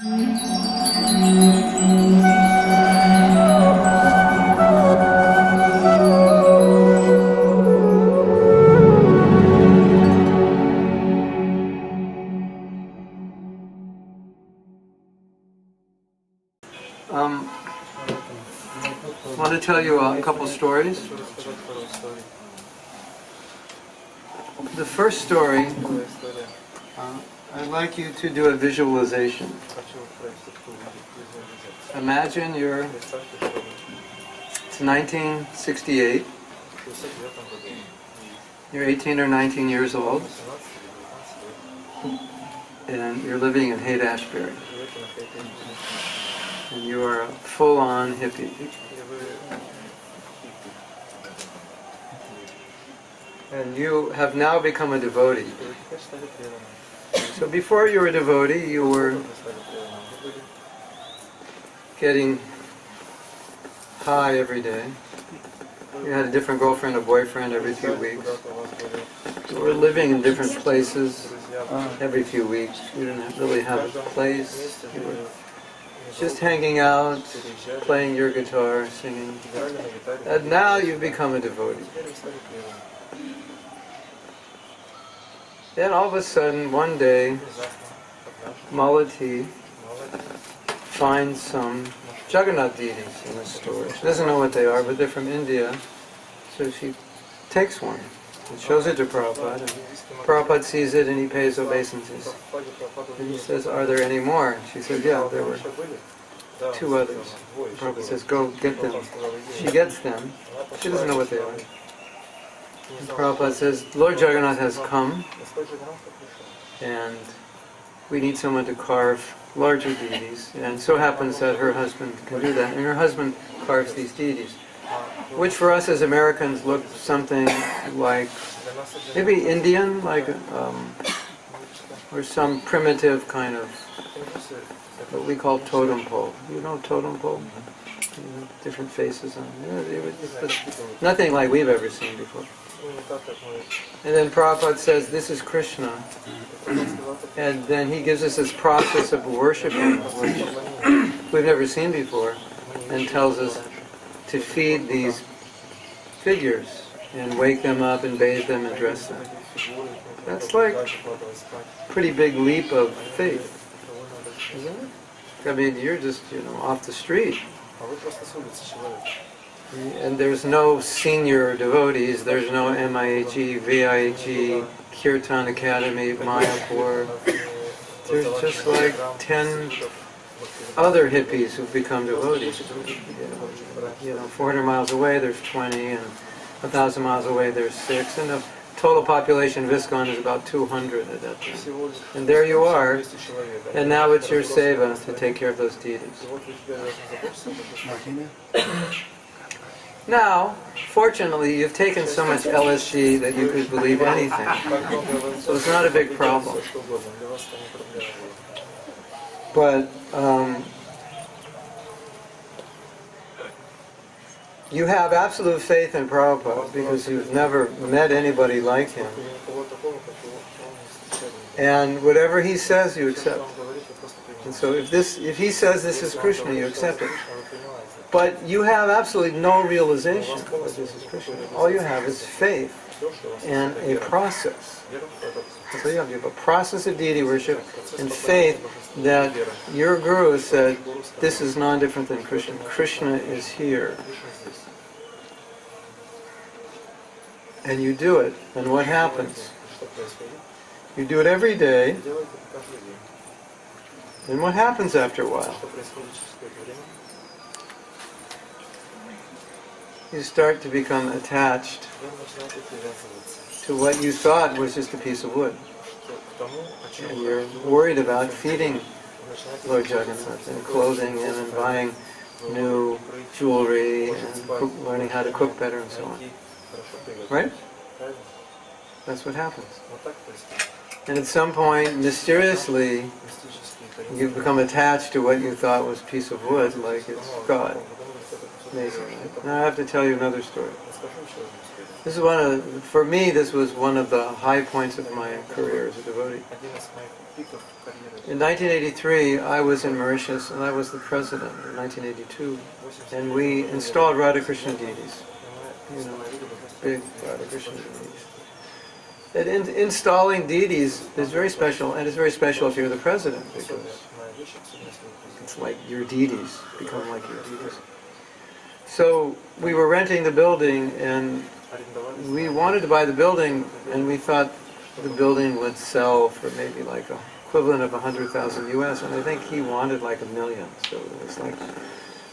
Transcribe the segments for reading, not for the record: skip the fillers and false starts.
I want to tell you a couple stories. The first story, I'd like you to do a visualization. Imagine it's 1968, you're 18 or 19 years old, and you're living in Haight-Ashbury, and you are a full-on hippie. And you have now become a devotee. So before you were a devotee, you were getting high every day. You had a different girlfriend or boyfriend every few weeks. You were living in different places every few weeks. You didn't really have a place. You were just hanging out, playing your guitar, singing. And now you've become a devotee. Then all of a sudden, one day, Malati finds some Jagannath deities in the store. She doesn't know what they are, but they're from India. So she takes one and shows it to Prabhupada. And Prabhupada sees it and he pays obeisances. And he says, "Are there any more?" And she says, "Yeah, there were 2 others." Prabhupada says, "Go get them." She gets them. She doesn't know what they are. And Prabhupada says, "Lord Jagannath has come, and we need someone to carve larger deities." And so happens that her husband can do that. And her husband carves these deities, which for us as Americans look something like, maybe Indian, like, or some primitive kind of, what we call totem pole. You know totem pole? You know, different faces on it. It's nothing like we've ever seen before. And then Prabhupada says, "This is Krishna." And then he gives us this process of worshiping, which we've never seen before, and tells us to feed these figures and wake them up and bathe them and dress them. That's like a pretty big leap of faith, isn't it? I mean, you're just, off the street. And there's no senior devotees, there's no MIHE, VIHE, Kirtan Academy, Mayapur. There's just like 10 other hippies who've become devotees. 400 miles away there's 20, and 1,000 miles away there's 6, and the total population of ISKCON is about 200 at that time. And there you are, and now it's your seva to take care of those deities. Now, fortunately, you've taken so much LSD that you could believe anything. So it's not a big problem. But you have absolute faith in Prabhupada because you've never met anybody like him. And whatever he says, you accept. And so if he says this is Krishna, you accept it. But you have absolutely no realization that this is Krishna. All you have is faith and a process. So you have a process of deity worship and faith that your guru said, this is non-different than Krishna. Krishna is here. And you do it. And what happens? You do it every day. And what happens after a while? You start to become attached to what you thought was just a piece of wood. And you're worried about feeding Lord Jagannath and clothing him and buying new jewelry and learning how to cook better and so on. Right? That's what happens. And at some point, mysteriously, you become attached to what you thought was a piece of wood, like it's God. Amazing. Now I have to tell you another story. This is for me, this was one of the high points of my career as a devotee. In 1983, I was in Mauritius, and I was the president in 1982, and we installed Radha Krishna deities, big Radha Krishna deities. And installing deities is very special, and it's very special if you're the president, because it's like your deities become like your deities. So we were renting the building, and we wanted to buy the building, and we thought the building would sell for maybe like a equivalent of 100,000 US, and I think he wanted like $1 million. So it was like,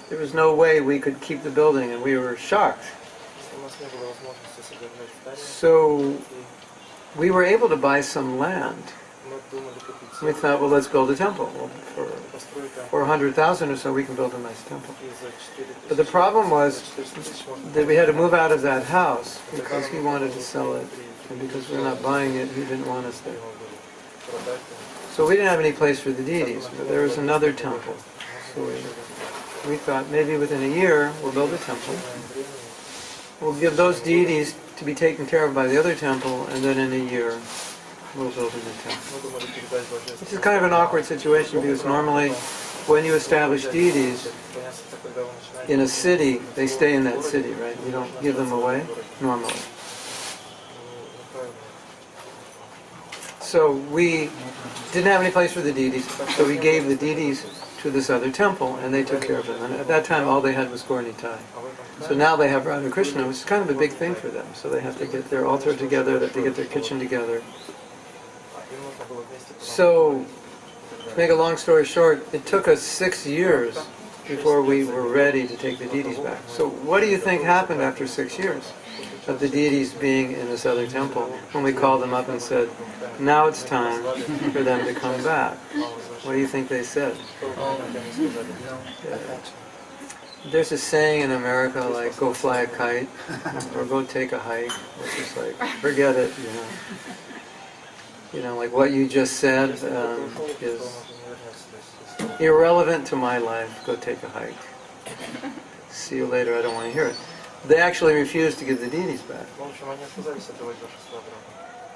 there was no way we could keep the building, and we were shocked. So we were able to buy some land. We thought, well, let's build a temple. Well, for 100,000 or so, we can build a nice temple. But the problem was that we had to move out of that house because he wanted to sell it, and because we're not buying it, he didn't want us there. So we didn't have any place for the deities, but there was another temple. So we thought maybe within a year we'll build a temple. We'll give those deities to be taken care of by the other temple, and then in a year we'll build a new temple. Which is kind of an awkward situation, because normally when you establish deities in a city, they stay in that city, right? You don't give them away normally. So we didn't have any place for the deities, so we gave the deities to this other temple, and they took care of them. And at that time, all they had was Gaura Nitai. So now they have Radha Krishna, which is kind of a big thing for them. So they have to get their altar together, they have to get their kitchen together. So, to make a long story short, it took us 6 years before we were ready to take the deities back. So what do you think happened after 6 years of the deities being in this other temple, when we called them up and said, now it's time for them to come back? What do you think they said? There's a saying in America like, go fly a kite, or go take a hike. It's just like, forget it, like what you just said is irrelevant to my life. Go take a hike. See you later, I don't want to hear it. They actually refused to give the deities back.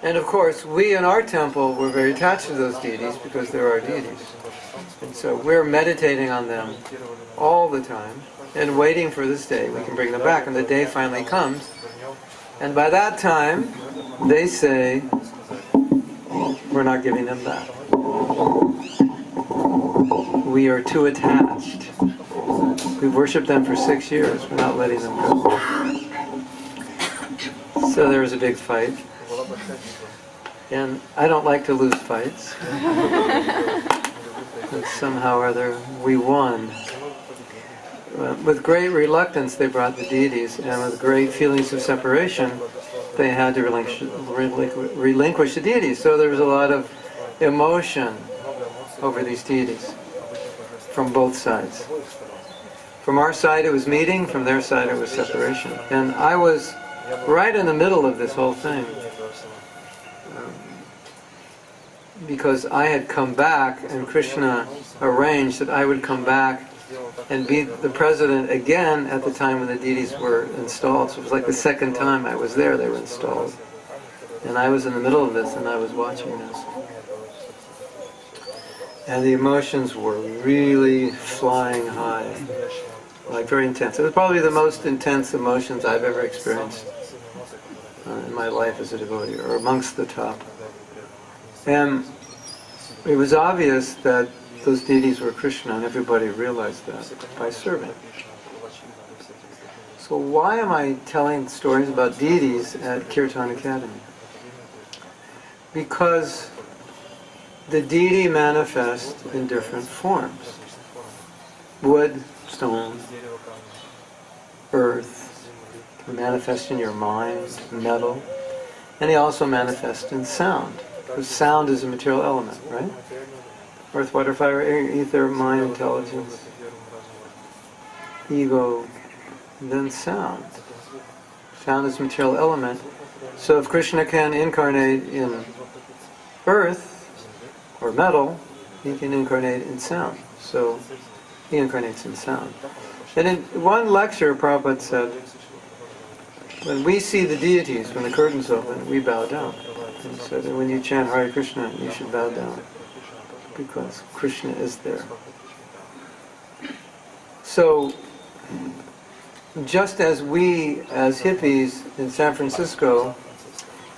And of course, we in our temple were very attached to those deities because they're our deities. And so we're meditating on them all the time and waiting for this day we can bring them back. And the day finally comes. And by that time, they say, we're not giving them back. We are too attached. We've worshipped them for 6 years. We're not letting them go. So there was a big fight. And I don't like to lose fights. But somehow or other, we won. With great reluctance, they brought the deities, and with great feelings of separation, they had to relinquish the deities. So there was a lot of emotion over these deities from both sides. From our side it was meeting, from their side it was separation. And I was right in the middle of this whole thing. Because I had come back, and Krishna arranged that I would come back and be the president again at the time when the deities were installed. So it was like the second time I was there, they were installed. And I was in the middle of this, and I was watching this. And the emotions were really flying high, like very intense. It was probably the most intense emotions I've ever experienced in my life as a devotee, or amongst the top. And it was obvious that those deities were Krishna, and everybody realized that by serving. So why am I telling stories about deities at Kirtan Academy? Because the deity manifests in different forms. Wood, stone, earth, can manifest in your mind, metal, and they also manifest in sound. Because sound is a material element, right? Earth, water, fire, air, ether, mind, intelligence, ego, and then sound. Sound is a material element. So if Krishna can incarnate in earth or metal, he can incarnate in sound. So he incarnates in sound. And in one lecture, Prabhupada said, When we see the deities, when the curtains open, we bow down. And so that when you chant Hare Krishna, you should bow down, because Krishna is there. So, just as we, as hippies in San Francisco,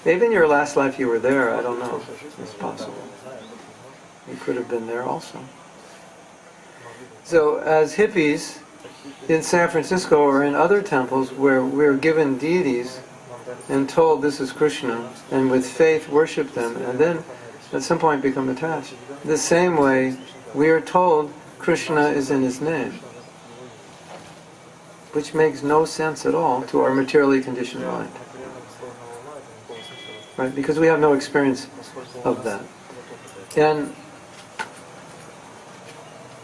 maybe in your last life you were there, I don't know, it's possible. You could have been there also. So, as hippies in San Francisco or in other temples where we're given deities and told this is Krishna, and with faith worship them, and then at some point become attached. The same way we are told Krishna is in his name, which makes no sense at all to our materially conditioned mind. Right? Because we have no experience of that. And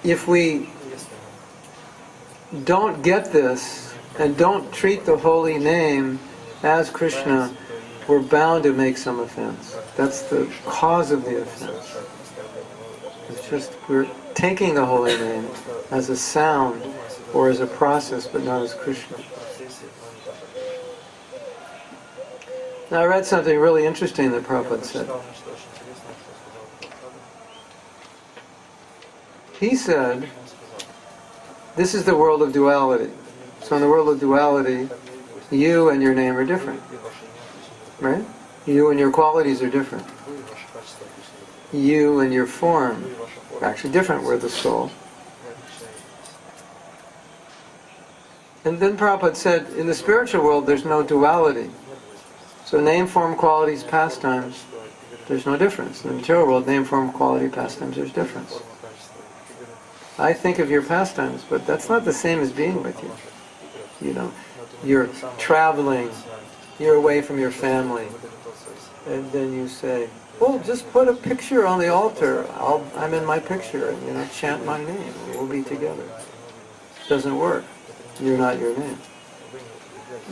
if we don't get this and don't treat the holy name as Krishna, we're bound to make some offense. That's the cause of the offense. It's just we're taking the holy name as a sound or as a process, but not as Krishna. Now I read something really interesting that Prabhupada said. He said, this is the world of duality. So in the world of duality, you and your name are different. Right? You and your qualities are different. You and your form are actually different. We're the soul. And then Prabhupada said, in the spiritual world there's no duality. So name, form, qualities, pastimes, there's no difference. In the material world, name, form, quality, pastimes, there's difference. I think of your pastimes, but that's not the same as being with you. You know, you're traveling, you're away from your family, and then you say, well, just put a picture on the altar. I'm in my picture, and chant my name. We'll be together. Doesn't work. You're not your name.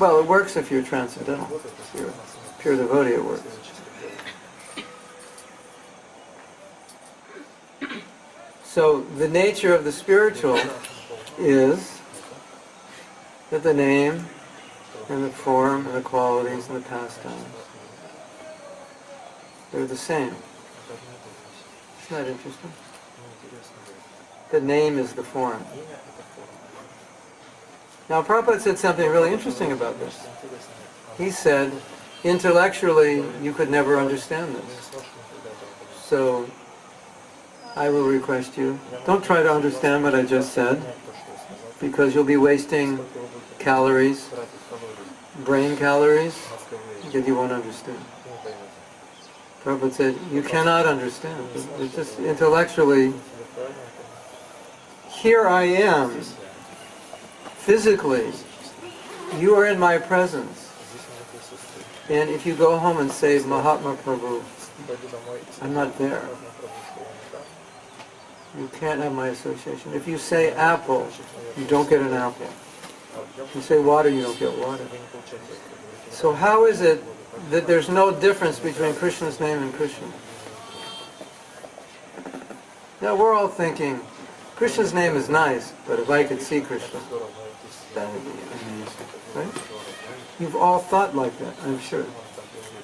Well, it works if you're transcendental. If you're a pure devotee, it works. So the nature of the spiritual is that the name and the form and the qualities and the pastimes, they're the same. Isn't that interesting? The name is the form. Now Prabhupada said something really interesting about this. He said, intellectually you could never understand this. So I will request you, don't try to understand what I just said, because you'll be wasting calories, brain calories, that you won't understand. Prabhupada said, you cannot understand. It's just intellectually, here I am, physically, you are in my presence. And if you go home and say, Mahatma Prabhu, I'm not there. You can't have my association. If you say apple, you don't get an apple. If you say water, you don't get water. So how is it that there's no difference between Krishna's name and Krishna? Now we're all thinking, Krishna's name is nice, but if I could see Krishna, that would be amazing. Right? You've all thought like that, I'm sure.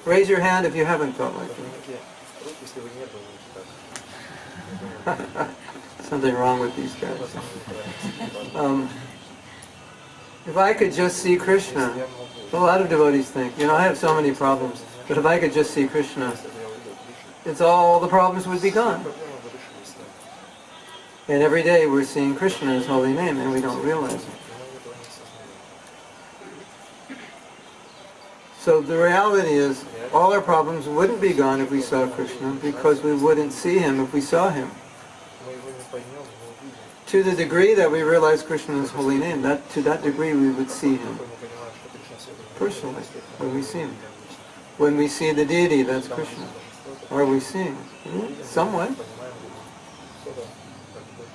Raise your hand if you haven't thought like that. Something wrong with these guys. If I could just see Krishna, a lot of devotees think, I have so many problems, but if I could just see Krishna, all the problems would be gone. And every day we're seeing Krishna's holy name and we don't realize it. So the reality is, all our problems wouldn't be gone if we saw Krishna, because we wouldn't see him if we saw him. To the degree that we realize Krishna's holy name, to that degree we would see him. Personally, when we see him. When we see the deity, that's Krishna. Are we seeing him? Somewhat.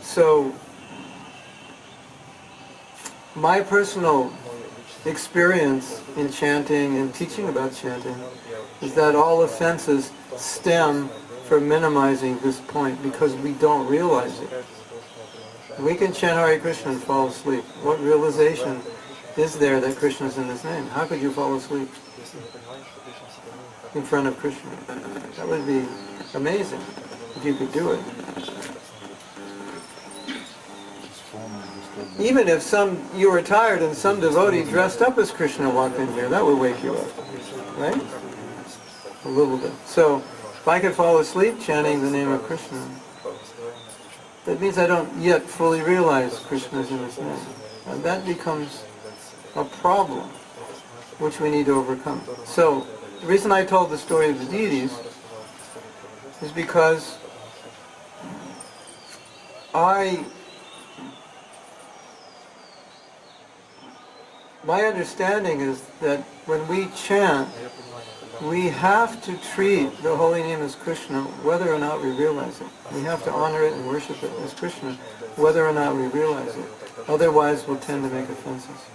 So, my personal experience in chanting and teaching about chanting is that all offenses stem from minimizing this point because we don't realize it. We can chant Hare Krishna and fall asleep. What realization is there that Krishna is in his name? How could you fall asleep in front of Krishna? That would be amazing if you could do it. Even if you were tired and some devotee dressed up as Krishna walked in here, that would wake you up, right? A little bit. So, if I could fall asleep chanting the name of Krishna, that means I don't yet fully realize Krishna is in his name. And that becomes a problem which we need to overcome. So, the reason I told the story of the deities is because my understanding is that when we chant, we have to treat the holy name as Krishna whether or not we realize it. We have to honor it and worship it as Krishna whether or not we realize it. Otherwise we'll tend to make offenses.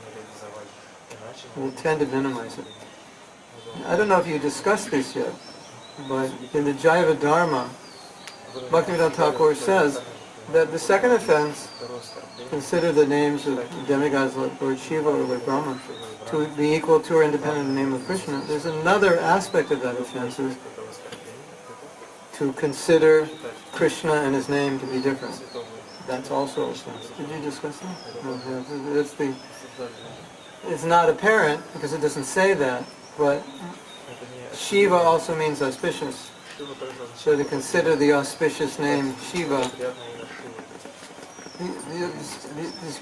We'll tend to minimize it. I don't know if you discussed this yet, but in the Jaiva Dharma, Bhaktivinoda Thakur says that the second offense, consider the names of demigods like Lord Shiva or Lord Brahma to be equal to or independent of the name of Krishna. There's another aspect of that offense, is to consider Krishna and his name to be different. That's also a offense. Did you discuss that? No, it's not apparent because it doesn't say that, but Shiva also means auspicious. So to consider the auspicious name Shiva,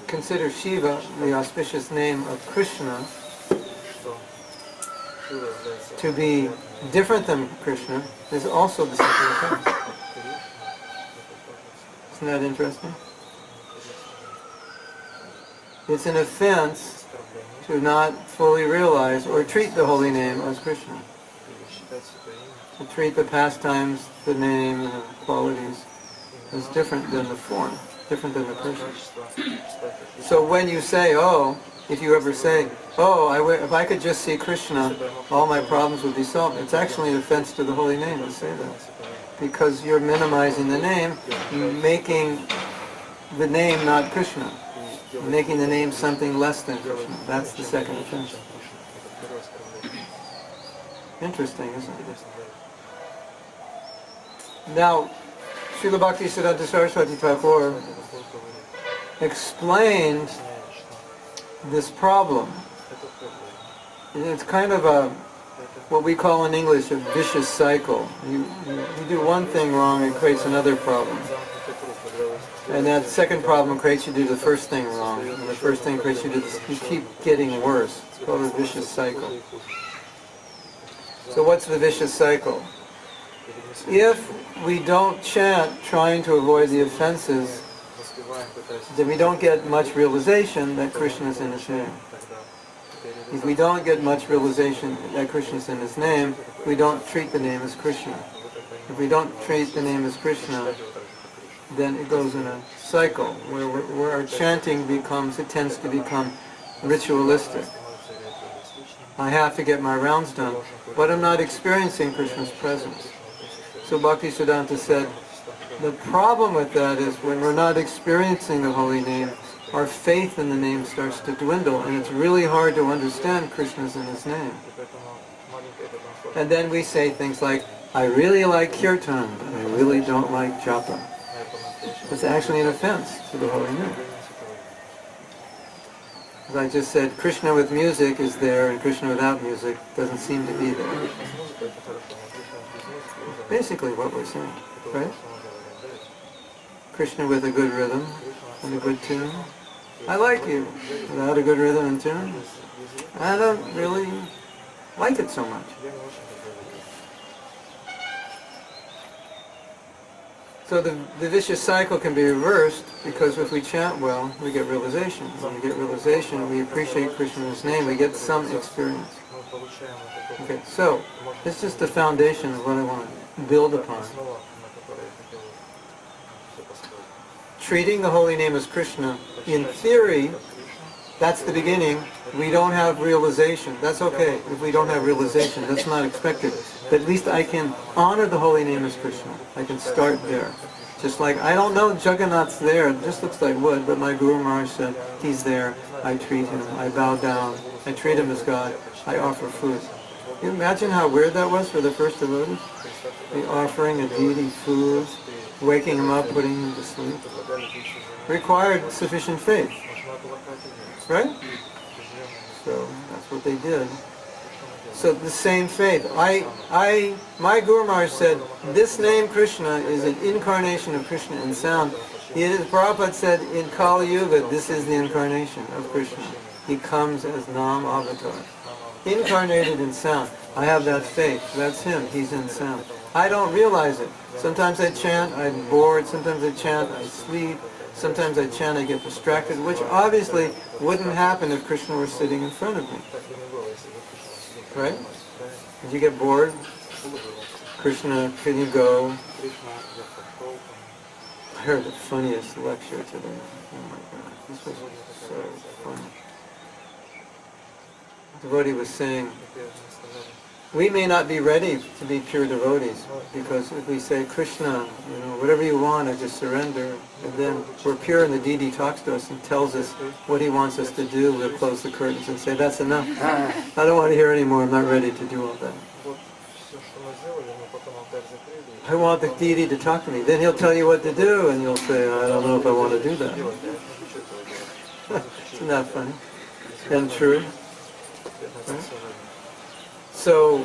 consider Shiva the auspicious name of Krishna to be different than Krishna is also the second offense. Isn't that interesting? It's an offense to not fully realize or treat the holy name as Krishna. To treat the pastimes, the name, and the qualities as different than the form, different than the person. So when you say, oh, if you ever say, oh, if I could just see Krishna, all my problems would be solved, it's actually an offense to the holy name to say that. Because you're minimizing the name, making the name not Krishna. Making the name something less than Krishna. That's the second offense. Interesting, isn't it? Now, Srila Bhaktisiddhanta Saraswati Thakur explained this problem. It's kind of what we call in English a vicious cycle. You do one thing wrong, it creates another problem. And that second problem creates you do the first thing wrong. And the first thing creates you do this. You keep getting worse. It's called a vicious cycle. So what's the vicious cycle? If we don't chant trying to avoid the offenses, then we don't get much realization that Krishna is in his name. If we don't get much realization that Krishna is in his name, we don't treat the name as Krishna. If we don't treat the name as Krishna, then it goes in a cycle where our chanting tends to become ritualistic. I have to get my rounds done, but I'm not experiencing Krishna's presence. So Bhaktisiddhanta said, the problem with that is when we're not experiencing the holy name, our faith in the name starts to dwindle, and it's really hard to understand Krishna's in his name. And then we say things like, I really like kirtan, but I really don't like japa. It's actually an offense to the holy name. As I just said, Krishna with music is there, and Krishna without music doesn't seem to be there. Basically what we're saying, right? Krishna with a good rhythm and a good tune. I like you. Without a good rhythm and tune, I don't really like it so much. So the vicious cycle can be reversed because if we chant well, we get realization. When we get realization, we appreciate Krishna's name, we get some experience. Okay, so this is just the foundation of what I want to build upon. Treating the holy name as Krishna, in theory, that's the beginning. We don't have realization. That's okay if we don't have realization. That's not expected. But at least I can honor the holy name as Krishna. I can start there. Just like, I don't know Jagannath's there, it just looks like wood, but my Guru Maharaj said, he's there, I treat him, I bow down, I treat him as God, I offer food. Can you imagine how weird that was for the first devotees? The offering a deity food, waking him up, putting him to sleep. Required sufficient faith. Right? So that's what they did. So the same faith. My Guru Maharaj said, this name Krishna is an incarnation of Krishna in sound. Prabhupada said, in Kali Yuga, this is the incarnation of Krishna. He comes as Nam Avatar. Incarnated in sound. I have that faith. That's him. He's in sound. I don't realize it. Sometimes I chant, I'm bored. Sometimes I chant, I sleep. Sometimes I chant, I get distracted, which obviously wouldn't happen if Krishna were sitting in front of me. Right? Did you get bored? Krishna, can you go? I heard the funniest lecture today. Oh my God, this was so funny. The devotee was saying, we may not be ready to be pure devotees, because if we say, Krishna, whatever you want, I just surrender, and then we're pure and the deity talks to us and tells us what he wants us to do, we'll close the curtains and say, that's enough. I don't want to hear anymore, I'm not ready to do all that. I want the deity to talk to me. Then he'll tell you what to do, and you'll say, I don't know if I want to do that. Isn't that funny? And true? Right? So,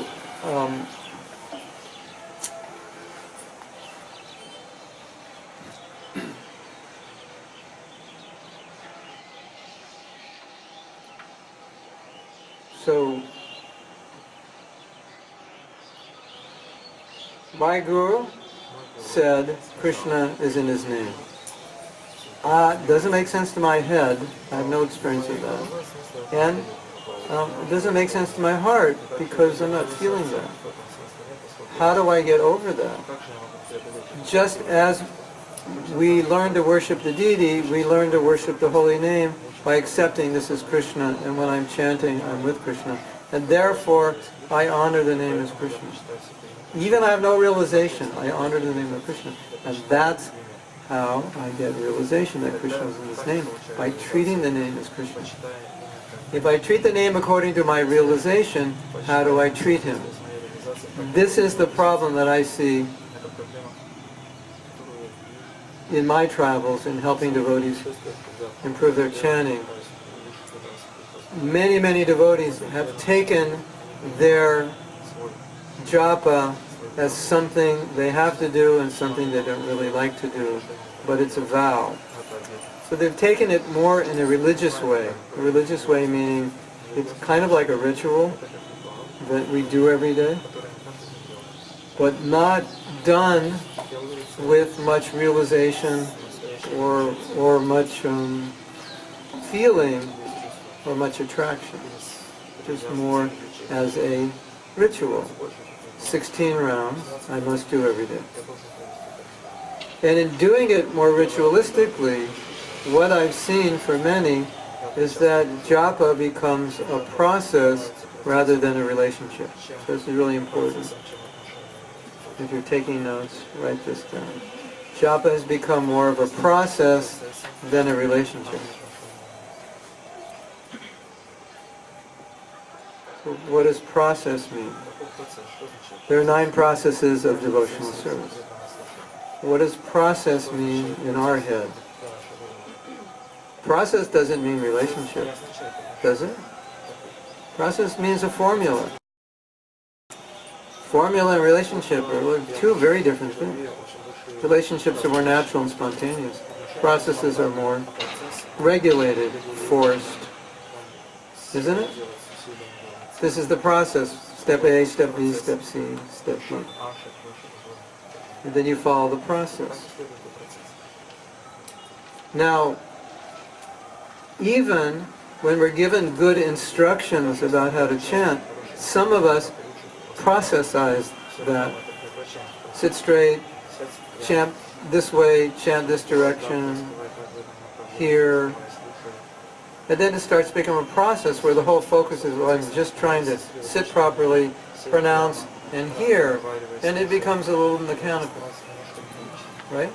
my Guru said Krishna is in his name. Doesn't make sense to my head. I have no experience of that. And it doesn't make sense to my heart because I'm not feeling that. How do I get over that? Just as we learn to worship the deity, we learn to worship the holy name by accepting this is Krishna, and when I'm chanting, I'm with Krishna. And therefore, I honor the name as Krishna. Even I have no realization, I honor the name of Krishna. And that's how I get realization that Krishna is in his name, by treating the name as Krishna. If I treat the name according to my realization, how do I treat him? This is the problem that I see in my travels in helping devotees improve their chanting. Many, many devotees have taken their japa as something they have to do and something they don't really like to do, but it's a vow. So they've taken it more in a religious way. A religious way meaning it's kind of like a ritual that we do every day, but not done with much realization or much feeling or much attraction. Just more as a ritual. 16 rounds I must do every day. And in doing it more ritualistically, what I've seen for many is that japa becomes a process rather than a relationship. So this is really important. If you're taking notes, write this down. Japa has become more of a process than a relationship. So what does process mean? There are 9 processes of devotional service. What does process mean in our head? Process doesn't mean relationship, does it? Process means a formula. Formula and relationship are 2 very different things. Relationships are more natural and spontaneous. Processes are more regulated, forced. Isn't it? This is the process. Step A, step B, step C, step D. And then you follow the process. Now, even when we're given good instructions about how to chant, some of us processize that. Sit straight, chant this way, chant this direction, here. And then it starts to become a process where the whole focus is, well, I'm just trying to sit properly, pronounce, and hear. And it becomes a little mechanical. Right?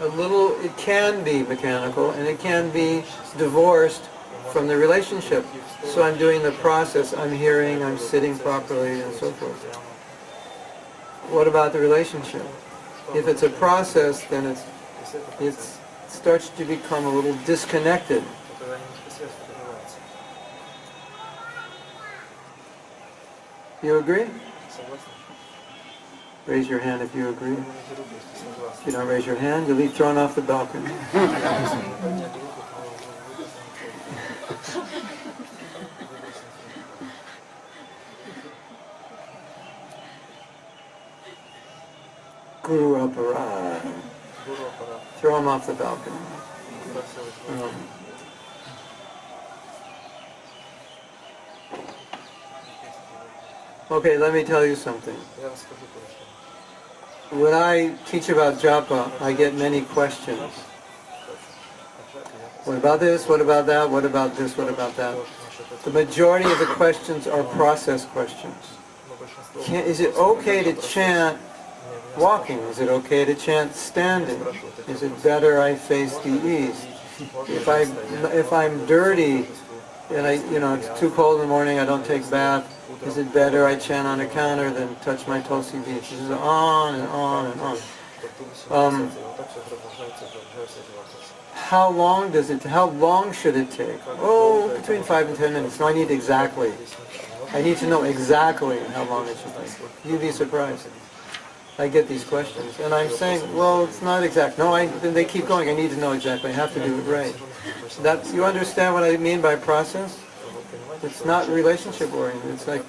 it can be mechanical, and it can be divorced from the relationship. So I'm doing the process, I'm hearing, I'm sitting properly, and so forth. What about the relationship? If it's a process, then it starts to become a little disconnected. You agree? Raise your hand if you agree. If you don't raise your hand, you'll be thrown off the balcony. Guru Aparad. Throw him off the balcony. Okay, let me tell you something. When I teach about japa, I get many questions. What about this? What about that? What about this? What about that? The majority of the questions are process questions. Is it okay to chant walking? Is it okay to chant standing? Is it better I face the east? If I'm dirty and it's too cold in the morning, I don't take bath, is it better I chant on a counter than touch my tulsi beach? This is on and on and on. How long should it take? Oh, between 5 and 10 minutes. No, I need to know exactly how long it should take. You'd be surprised. I get these questions, and I'm saying, well, it's not exact. No, then they keep going. I need to know exactly. I have to do it right. You understand what I mean by process? It's not relationship oriented.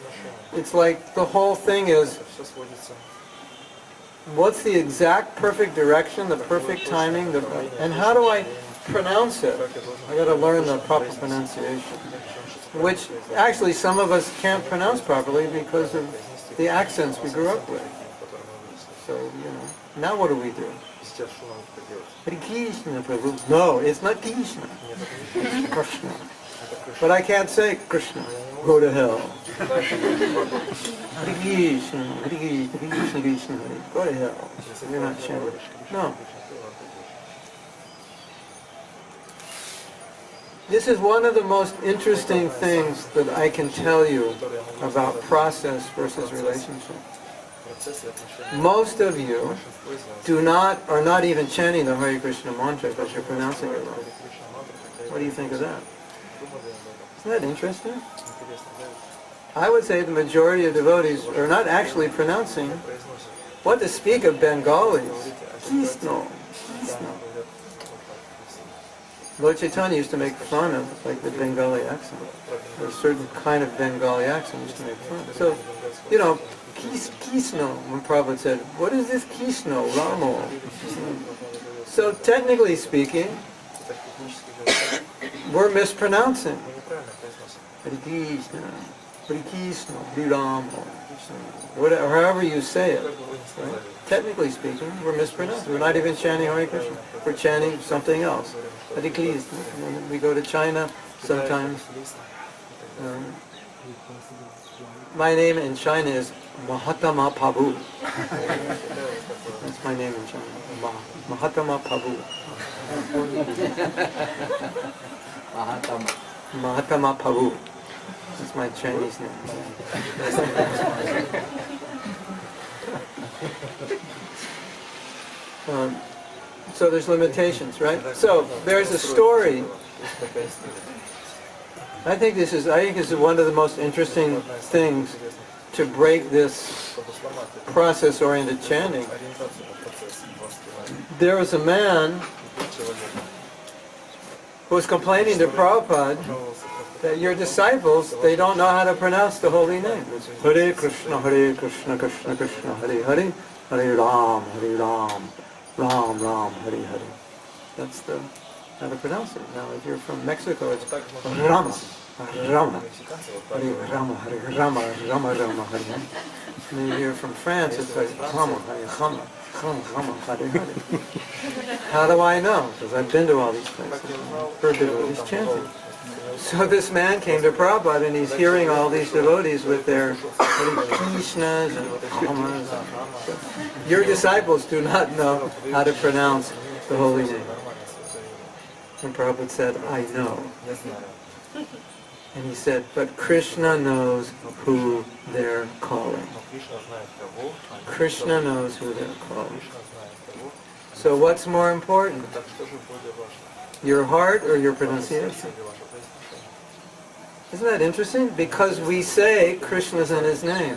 It's like the whole thing is, what's the exact perfect direction, the perfect timing, and how do I pronounce it? I got to learn the proper pronunciation, which actually some of us can't pronounce properly because of the accents we grew up with. So, now what do we do? Hare Krishna, Prabhu. No, it's not Krishna. It's Krishna. But I can't say Krishna. Go to hell. Hare Krishna, Hare Krishna, Krishna Krishna, Hare. Go to hell. You're not chanting. No. This is one of the most interesting things that I can tell you about process versus relationship. Most of you are not even chanting the Hare Krishna mantra because you're pronouncing it wrong. What do you think of that? Isn't that interesting? I would say the majority of devotees are not actually pronouncing. What to speak of Bengalis? Krishna, Krishna. Lord Chaitanya used to make fun of the Bengali accent. A certain kind of Bengali accent used to make fun of. So, Krishna, when Prabhupada said, what is this Krishna, Ramo? So technically speaking, we're mispronouncing. Hare Krishna, Hare Krishna, Hare Ramo. However you say it. Right? Technically speaking, we're mispronouncing. We're not even chanting Hare Krishna. We're chanting something else. Hare Krishna. When we go to China, sometimes my name in China is Mahatma Prabhu. That's my name in China. Mahatma Prabhu. Mahatma Prabhu. That's my Chinese name. So there's limitations, right? So there's a story. I think this is one of the most interesting things to break this process-oriented chanting. There was a man who was complaining to Prabhupada that your disciples, they don't know how to pronounce the holy name. Hare Krishna, Krishna Krishna, Hare Hare, Hare Ram, Ram Ram, Hare Hare. That's how to pronounce it. Now, if you're from Mexico, it's Rama, Rama, Hare Rama, Hare Rama, Rama Rama, Hare Hare. And if you're from France, it's like Rama, Hare Rama, Rama, Hare Hare. How do I know? Because I've been to all these places. Heard devotees chanting. So this man came to Prabhupada and he's hearing all these devotees with their Krishnas and Ramas. Your disciples do not know how to pronounce the holy name. And Prabhupada said, I know. And he said, but Krishna knows who they're calling. Krishna knows who they're calling. So what's more important? Your heart or your pronunciation? Isn't that interesting? Because we say Krishna's in his name.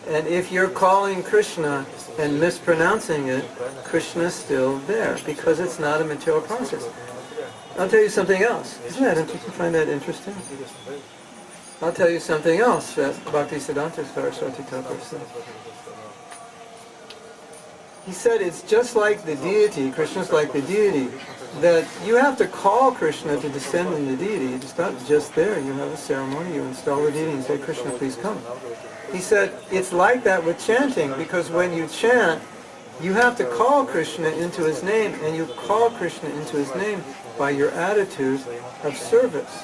And if you're calling Krishna and mispronouncing it, Krishna's still there, because it's not a material process. I'll tell you something else. Isn't that interesting? Find that interesting? I'll tell you something else that Bhaktisiddhanta Saraswati Thakur said. He said it's just like the deity, Krishna's like the deity, that you have to call Krishna to descend in the deity. It's not just there. You have a ceremony, you install the deity and say, Krishna, please come. He said it's like that with chanting, because when you chant, you have to call Krishna into his name, and you call Krishna into his name by your attitude of service.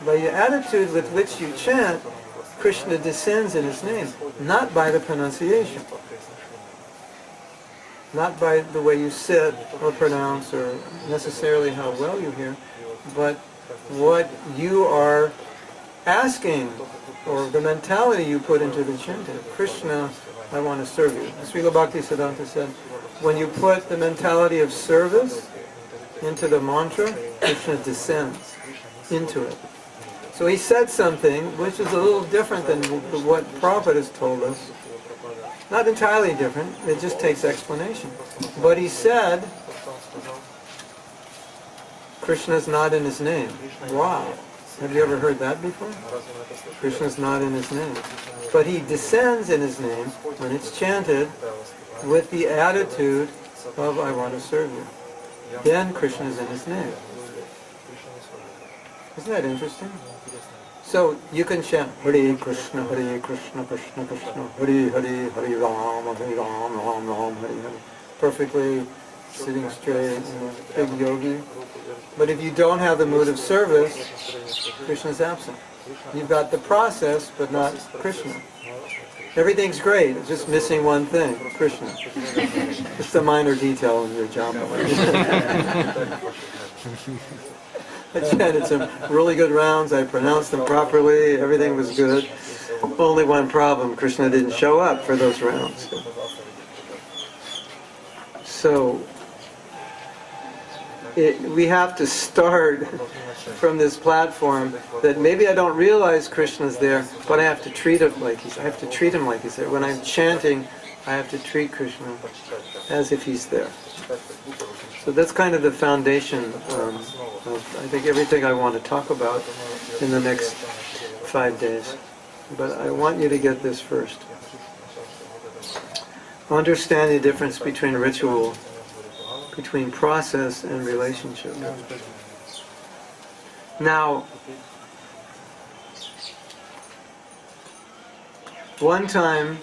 By the attitude with which you chant, Krishna descends in his name, not by the pronunciation. Not by the way you sit or pronounce or necessarily how well you hear, but what you are asking or the mentality you put into the chanting. Krishna, I want to serve you. Srila Bhaktisiddhanta said, when you put the mentality of service into the mantra, Krishna descends into it. So he said something which is a little different than what Prabhupada has told us. Not entirely different, it just takes explanation. But he said, Krishna's not in his name. Wow. Have you ever heard that before? Krishna's not in his name. But he descends in his name when it's chanted with the attitude of, I want to serve you. Then Krishna's in his name. Isn't that interesting? So you can chant Hare Krishna, Krishna Krishna, Hare Hare, Hare Rama, Ram Ram, Hare Hare. Perfectly sitting straight, big yogi. But if you don't have the mood of service, Krishna's absent. You've got the process, but not Krishna. Everything's great, it's just missing one thing, Krishna. It's a minor detail in your japa. I chanted some really good rounds, I pronounced them properly, everything was good. Only one problem, Krishna didn't show up for those rounds. So, we have to start from this platform that maybe I don't realize Krishna's there, but I have to treat him like he's there. When I'm chanting, I have to treat Krishna as if he's there. So that's kind of the foundation of, I think, everything I want to talk about in the next 5 days. But I want you to get this first. Understand the difference between ritual, between process and relationship. Now, one time,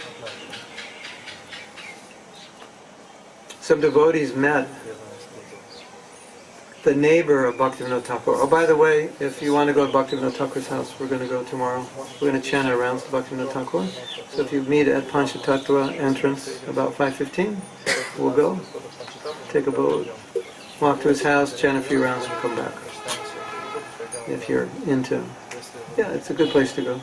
some devotees met the neighbor of Bhaktivinoda Thakur. Oh, by the way, if you want to go to Bhaktivinoda Thakur's house, we're going to go tomorrow. We're going to chant our rounds to Bhaktivinoda Thakur. So if you meet at Panchatattva entrance about 5:15, we'll go. Take a boat, walk to his house, chant a few rounds, and come back. If you're into, yeah, it's a good place to go.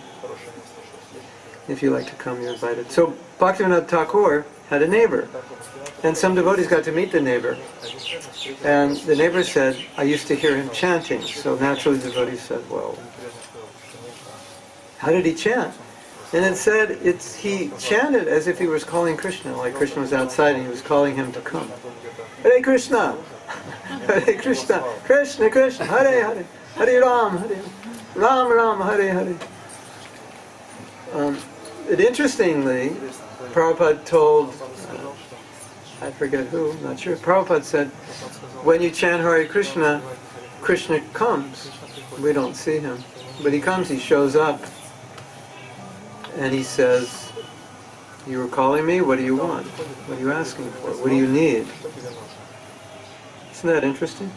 If you like to come, you're invited. So Bhaktivinoda Thakur had a neighbor, and some devotees got to meet the neighbor. And the neighbor said, I used to hear him chanting. So naturally the devotee said, well, how did he chant? And it said he chanted as if he was calling Krishna, like Krishna was outside and he was calling him to come. Hare Krishna, Hare Krishna, Krishna Krishna, Hare Hare, Hare Ram, Ram Ram, Hare Hare. Interestingly, Prabhupada told, I forget who, I'm not sure, Prabhupada said, when you chant Hare Krishna, Krishna comes. We don't see him, but he comes, he shows up, and he says, you were calling me, what do you want? What are you asking for? What do you need? Isn't that interesting?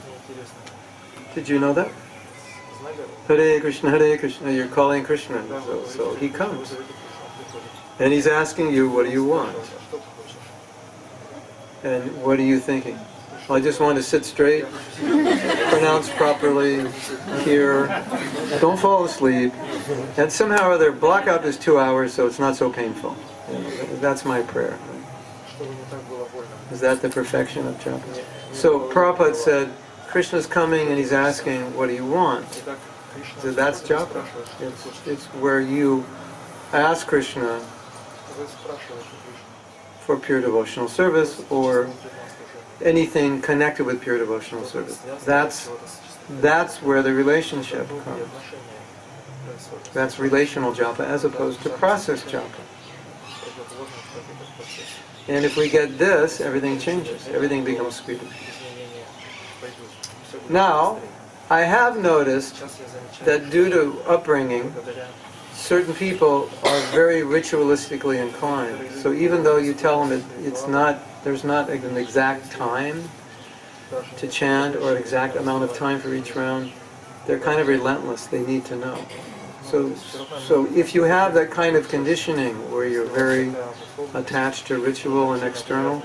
Did you know that? Hare Krishna, you're calling Krishna, so he comes. And he's asking you, what do you want? And what are you thinking? Well, I just want to sit straight, pronounce properly, hear, don't fall asleep, and somehow or other block out this 2 hours so it's not so painful. That's my prayer. Is that the perfection of japa? So Prabhupada said, Krishna's coming and he's asking, what do you want? He said, that's japa. It's where you ask Krishna for pure devotional service or anything connected with pure devotional service. That's where the relationship comes. That's relational japa as opposed to process japa. And if we get this, everything changes. Everything becomes sweeter. Now, I have noticed that due to upbringing, certain people are very ritualistically inclined. So even though you tell them there's not an exact time to chant or an exact amount of time for each round, they're kind of relentless. They need to know. So if you have that kind of conditioning where you're very attached to ritual and external,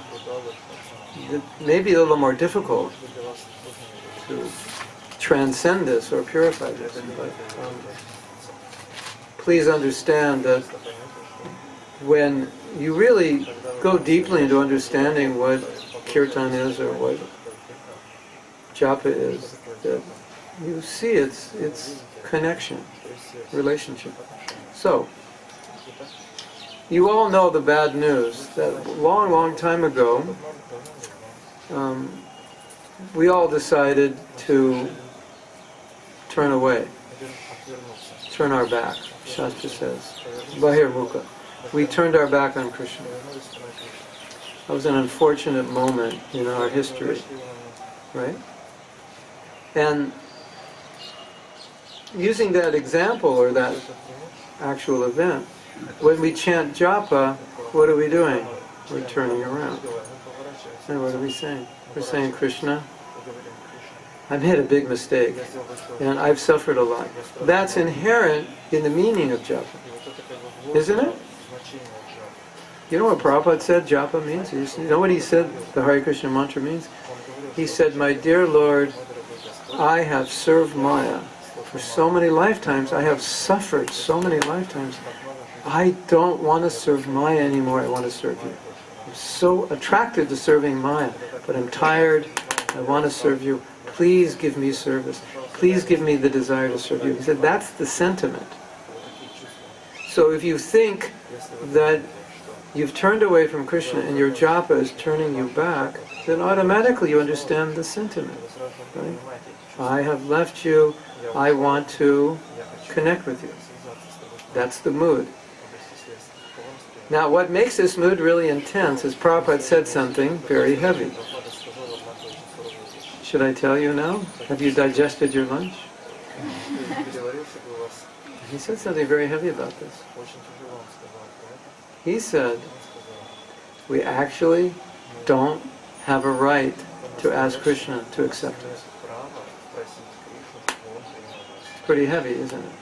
it may be a little more difficult to transcend this or purify this. But please understand that when you really go deeply into understanding what kirtan is or what japa is, that you see its connection, relationship. So, you all know the bad news that long time ago, we all decided to turn away, turn our back. Shastra says, Bahirmukha. We turned our back on Krishna. That was an unfortunate moment in our history, right? And using that example or that actual event, when we chant japa, what are we doing? We're turning around. And what are we saying? We're saying, Krishna, I made a big mistake, and I've suffered a lot. That's inherent in the meaning of japa, isn't it? You know what Prabhupada said japa means? You know what he said the Hare Krishna mantra means? He said, my dear Lord, I have served Maya for so many lifetimes. I have suffered so many lifetimes. I don't want to serve Maya anymore. I want to serve you. I'm so attracted to serving Maya, but I'm tired. I want to serve you. Please give me service. Please give me the desire to serve you. He said, that's the sentiment. So if you think that you've turned away from Krishna and your japa is turning you back, then automatically you understand the sentiment. Right? I have left you. I want to connect with you. That's the mood. Now what makes this mood really intense is Prabhupada said something very heavy. Should I tell you now? Have you digested your lunch? He said something very heavy about this. He said, we actually don't have a right to ask Krishna to accept us. It's pretty heavy, isn't it?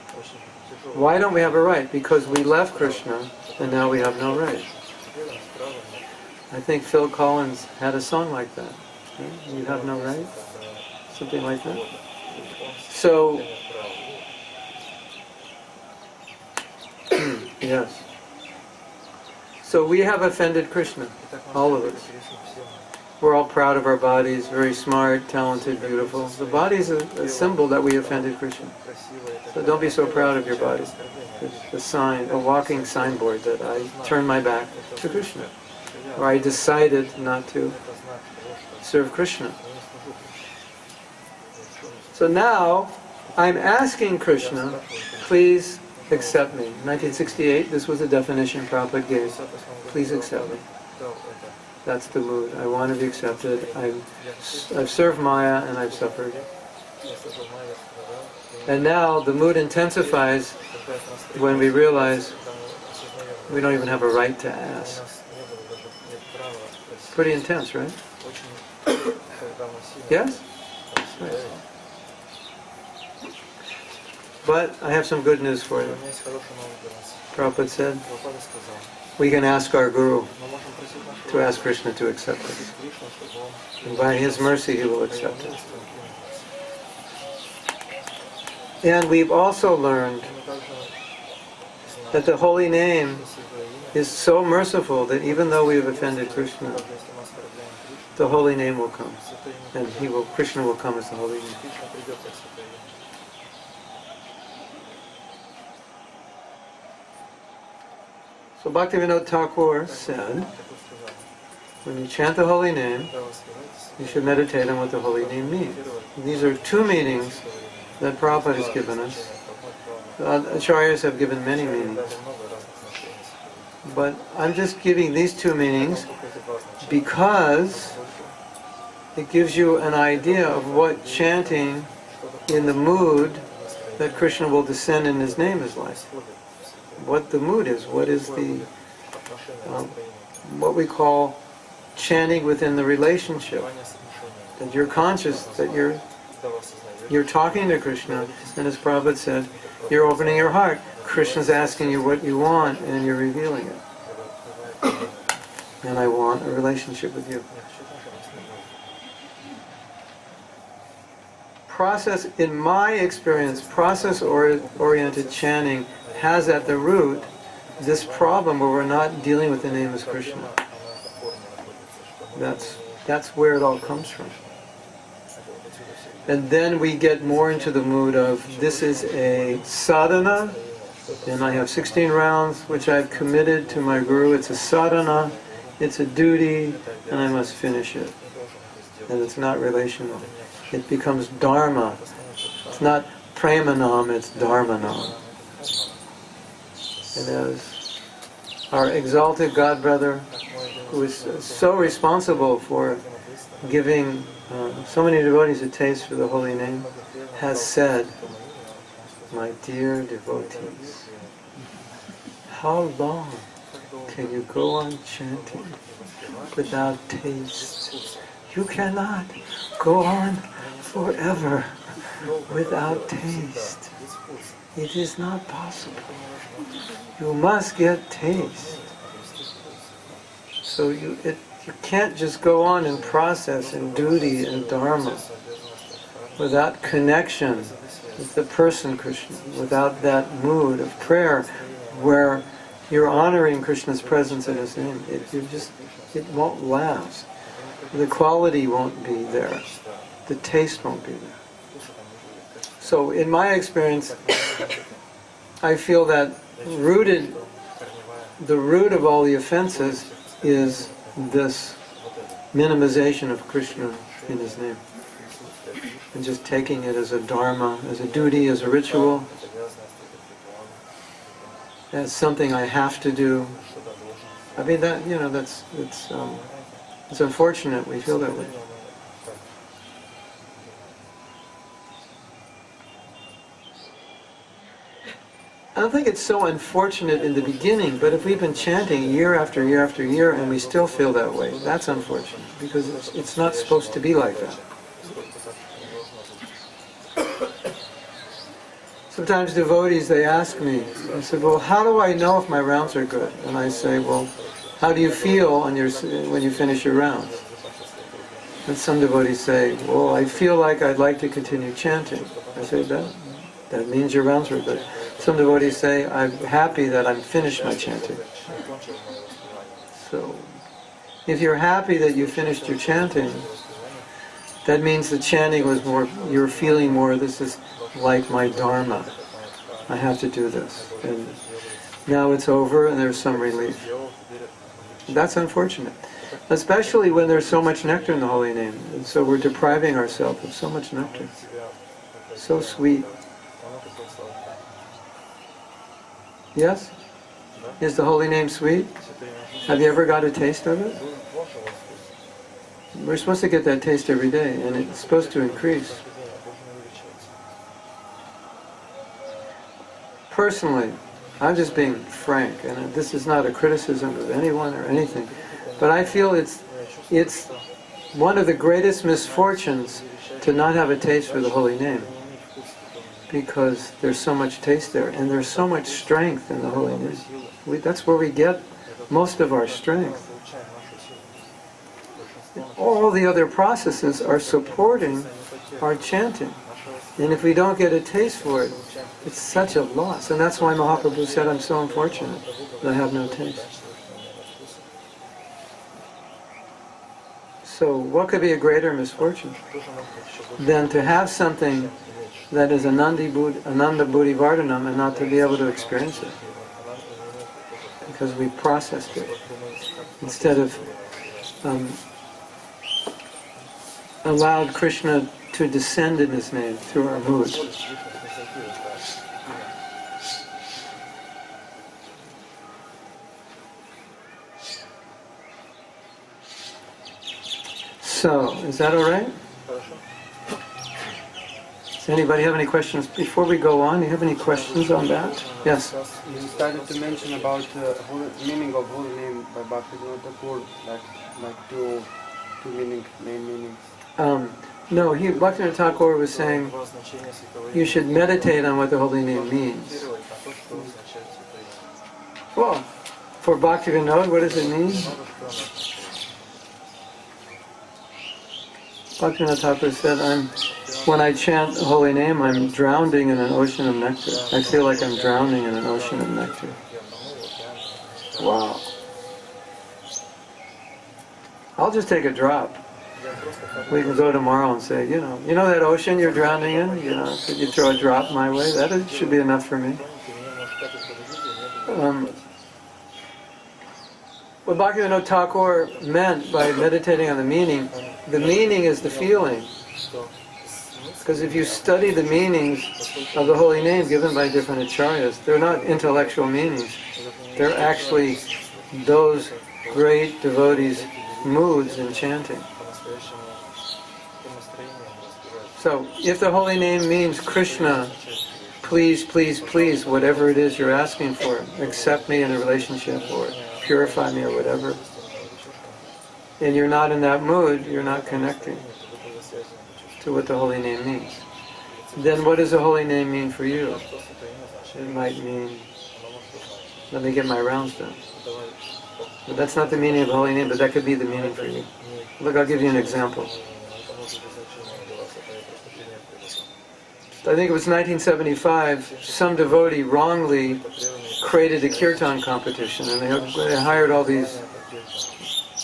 Why don't we have a right? Because we left Krishna and now we have no right. I think Phil Collins had a song like that. Right? You have no right? Something like that. So, yes. So we have offended Krishna, all of us. We're all proud of our bodies, very smart, talented, beautiful. The body is a symbol that we offended Krishna. So don't be so proud of your body. It's a sign, a walking signboard that I turned my back to Krishna. Or I decided not to serve Krishna. So now, I'm asking Krishna, please accept me. In 1968, this was the definition Prabhupada gave. Please accept me. That's the mood. I want to be accepted. I've served Maya and I've suffered. And now the mood intensifies when we realize we don't even have a right to ask. Pretty intense, right? Yes? Right. But I have some good news for you. Prabhupada said, we can ask our Guru to ask Krishna to accept us. And by His mercy, He will accept us. And we've also learned that the holy name is so merciful that even though we have offended Krishna, the holy name will come. And Krishna will come as the holy name. So Bhaktivinoda Thakur said, when you chant the holy name, you should meditate on what the holy name means. These are two meanings that Prabhupada has given us. Acharyas have given many meanings. But I'm just giving these two meanings because it gives you an idea of what chanting in the mood that Krishna will descend in His name is like. What the mood is, what is the, what we call chanting within the relationship. That you're conscious that you're talking to Krishna, and as Prabhupada said, you're opening your heart. Krishna's asking you what you want, and you're revealing it. And I want a relationship with you. In my experience, process-oriented chanting has at the root this problem where we're not dealing with the name as Krishna. That's where it all comes from. And then we get more into the mood of, this is a sadhana, and I have 16 rounds which I've committed to my Guru. It's a sadhana, it's a duty, and I must finish it. And it's not relational. It becomes dharma. It's not premanam, it's dharmanam. And as our exalted godbrother, who is so responsible for giving so many devotees a taste for the holy name, has said, my dear devotees, how long can you go on chanting without taste? You cannot go on forever without taste. It is not possible. You must get taste. So you can't just go on in process and duty and dharma without connection with the person Krishna, without that mood of prayer where you're honoring Krishna's presence in His name. It won't last. The quality won't be there. The taste won't be there. So in my experience, I feel that the root of all the offenses is this minimization of Krishna in His name. And just taking it as a dharma, as a duty, as a ritual, as something I have to do. I mean, that, it's unfortunate we feel that way. I don't think it's so unfortunate in the beginning, but if we've been chanting year after year after year and we still feel that way, that's unfortunate, because it's not supposed to be like that. Sometimes devotees, they ask me, I said, well, how do I know if my rounds are good? And I say, well, how do you feel when you finish your rounds? And some devotees say, well, I feel like I'd like to continue chanting. I say, that means your rounds were good. Some devotees say, I'm happy that I'm finished my chanting. So, if you're happy that you finished your chanting, that means the chanting was more, you're feeling more, this is like my dharma. I have to do this. And now it's over and there's some relief. That's unfortunate. Especially when there's so much nectar in the holy name. And so we're depriving ourselves of so much nectar. So sweet. Yes? Is the holy name sweet? Have you ever got a taste of it? We're supposed to get that taste every day, and it's supposed to increase. Personally, I'm just being frank, and this is not a criticism of anyone or anything, but I feel it's one of the greatest misfortunes to not have a taste for the holy name, because there's so much taste there, and there's so much strength in the holy name. That's where we get most of our strength. All the other processes are supporting our chanting. And if we don't get a taste for it, it's such a loss. And that's why Mahaprabhu said, I'm so unfortunate that I have no taste. So what could be a greater misfortune than to have something that is Ananda Buddhi Vardhanam and not to be able to experience it? Because we processed it. Instead of allowed Krishna to descend in his name through our mood. So, is that all right? Does anybody have any questions? Before we go on, do you have any questions on that? Yes? You started to mention about meaning of holy name by Bhaktivinoda Thakur, like two main meanings. No, Bhaktivinoda Thakur was saying you should meditate on what the holy name means. Well, for Bhaktivinoda, what does it mean? Bhaktivinoda Thakur said, when I chant the holy name, I'm drowning in an ocean of nectar. I feel like I'm drowning in an ocean of nectar. Wow. I'll just take a drop. We can go tomorrow and say, you know that ocean you're drowning in? Could you throw a drop my way? That should be enough for me. What Bhaktivinoda Thakur meant by meditating on the meaning is the feeling. Because if you study the meanings of the holy name given by different acharyas, they're not intellectual meanings. They're actually those great devotees' moods in chanting. So, if the holy name means Krishna, please, please, please, whatever it is you're asking for, accept me in a relationship or purify me or whatever, and you're not in that mood, you're not connecting to what the holy name means. Then what does the holy name mean for you? It might mean, let me get my rounds done. But that's not the meaning of the holy name, but that could be the meaning for you. Look, I'll give you an example. I think it was 1975, some devotee wrongly created a kirtan competition, and they hired all these,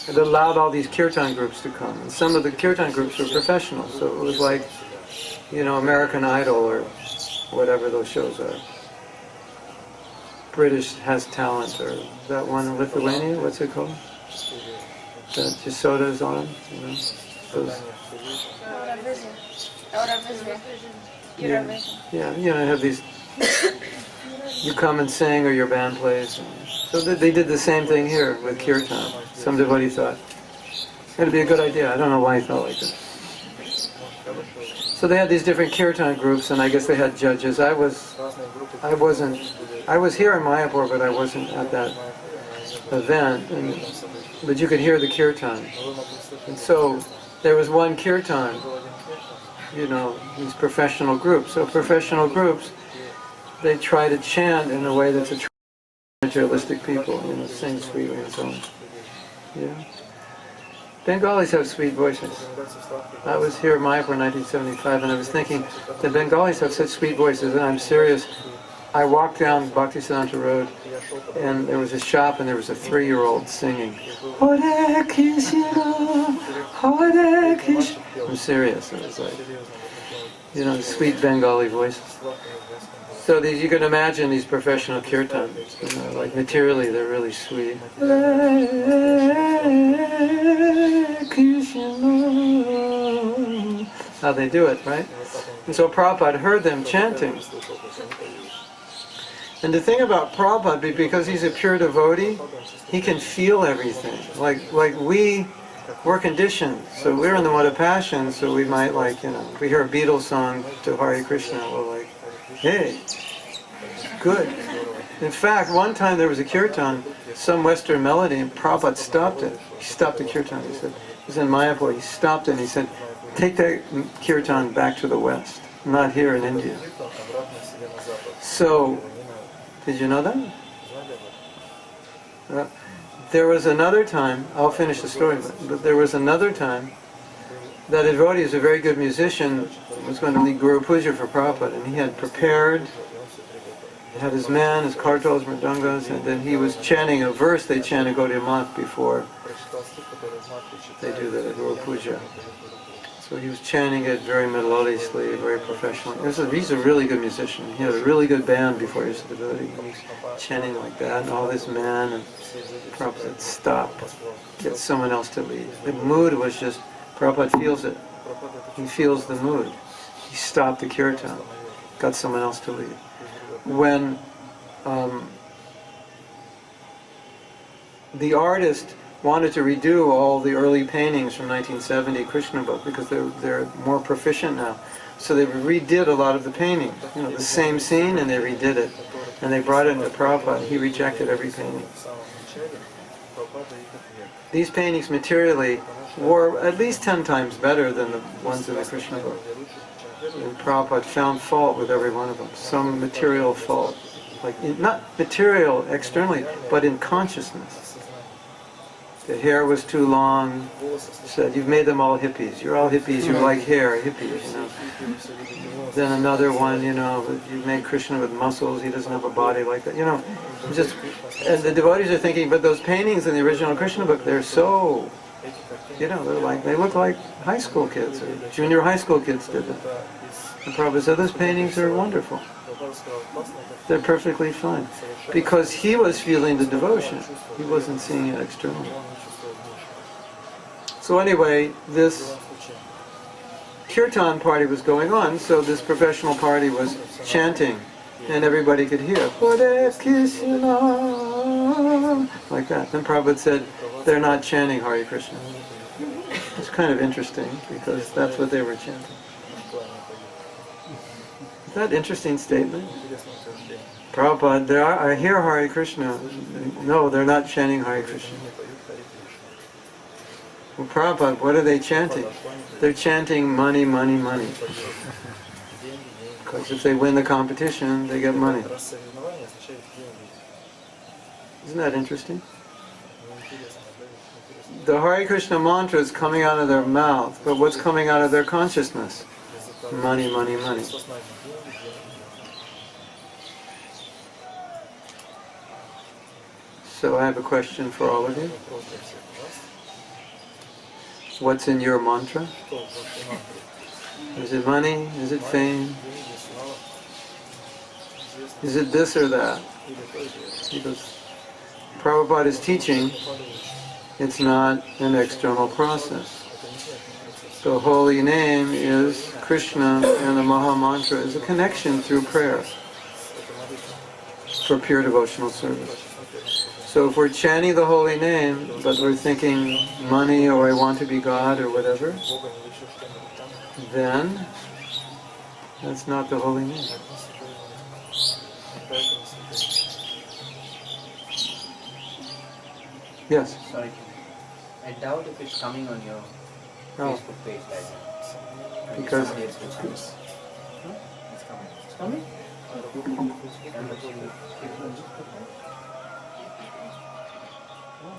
they allowed all these kirtan groups to come. And some of the kirtan groups were professional, so it was like, American Idol or whatever those shows are. British Has Talent, or that one in Lithuania, what's it called? That Jasoda's on, those. Yeah, have these, you come and sing or your band plays. So they did the same thing here with kirtan. Some devotee thought, it's going to be a good idea. I don't know why he felt like it. So they had these different kirtan groups, and I guess they had judges. I was here in Mayapur, but I wasn't at that event. But you could hear the kirtan. And so there was one kirtan, these professional groups. So professional groups, they try to chant in a way that's attractive to materialistic people, sing sweetly and so on. Yeah. Bengalis have sweet voices. I was here in Mayapur in 1975, and I was thinking, the Bengalis have such sweet voices, and I'm serious. I walked down Bhaktisiddhanta Road, and there was a shop, and there was a 3-year-old singing, Hare Krishna, Hare Krishna. I'm serious. It was like, sweet Bengali voices. So you can imagine these professional kirtans, like materially they're really sweet. How they do it, right? And so Prabhupada heard them chanting. And the thing about Prabhupada, because he's a pure devotee, he can feel everything. Like we're conditioned, so we're in the mode of passion, so we might if we hear a Beatles song to Hare Krishna, we're like, hey, good. In fact, one time there was a kirtan, some Western melody, and Prabhupada stopped it. He stopped the kirtan. He said, he was in Mayapur, he stopped it and he said, take that kirtan back to the West, not here in India. So, did you know that? there was another time, I'll finish the story, but there was another time that a devotee who's a very good musician was going to lead Guru Puja for Prabhupada, and he had prepared, he had his man, his kartals, mridangas, and then he was chanting a verse they chant a Gaudiya month before they do the Guru Puja. So he was chanting it very melodiously, very professionally. He's a really good musician. He had a really good band before he was a devotee. He was chanting like that, and all this man, and Prabhupada said, stop, get someone else to lead. The mood was just, Prabhupada feels it. He feels the mood. He stopped the kirtan, got someone else to lead. When the artist wanted to redo all the early paintings from 1970 Krishna book because they're more proficient now. So they redid a lot of the paintings, the same scene, and they redid it. And they brought it into Prabhupada. He rejected every painting. These paintings materially were at least 10 times better than the ones in the Krishna book. And Prabhupada found fault with every one of them, some material fault. Not material externally, but in consciousness. The hair was too long. Said, you've made them all hippies. You're all hippies. You like hair, hippies. Then another one, you made Krishna with muscles. He doesn't have a body like that. Just. And the devotees are thinking, but those paintings in the original Krishna book, they're so. They look like high school kids or junior high school kids did them. And Prabhupada said, those paintings are wonderful. They're perfectly fine. Because he was feeling the devotion. He wasn't seeing it externally. So anyway, this kirtan party was going on, so this professional party was chanting, and everybody could hear, Hare Krishna, like that. Then Prabhupada said, they're not chanting Hare Krishna. It's kind of interesting, because that's what they were chanting. Is that an interesting statement? Prabhupada, I hear Hare Krishna. No, they're not chanting Hare Krishna. Well, Prabhupada, what are they chanting? They're chanting money, money, money. Because if they win the competition, they get money. Isn't that interesting? The Hare Krishna mantra is coming out of their mouth, but what's coming out of their consciousness? Money, money, money. So I have a question for all of you. What's in your mantra? Is it money? Is it fame? Is it this or that? Because Prabhupada is teaching, it's not an external process. The holy name is Krishna, and the Maha Mantra is a connection through prayer for pure devotional service. So if we're chanting the holy name, but we're thinking money or I want to be God or whatever, then that's not the holy name. Yes? Sorry. I doubt if it's coming on your Facebook page. Because... It's coming?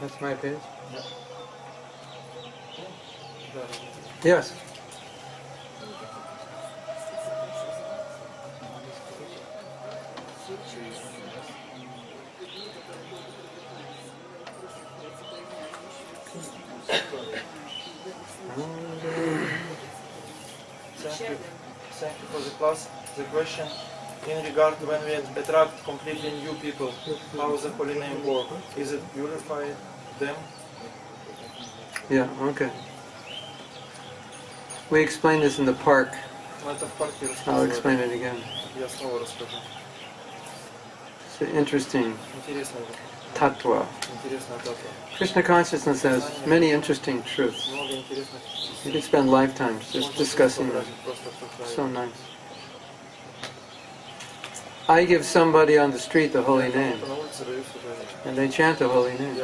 That's my page? Yes. Thank you for the class. The question in regard to when we attract completely new people, how does the holy name work? Is it purify them? Yeah, okay. We explained this in the park. I'll explain it again. It's an interesting tattva. Krishna consciousness has many interesting truths. You could spend lifetimes just discussing them. So nice. I give somebody on the street the holy name, and they chant the holy name.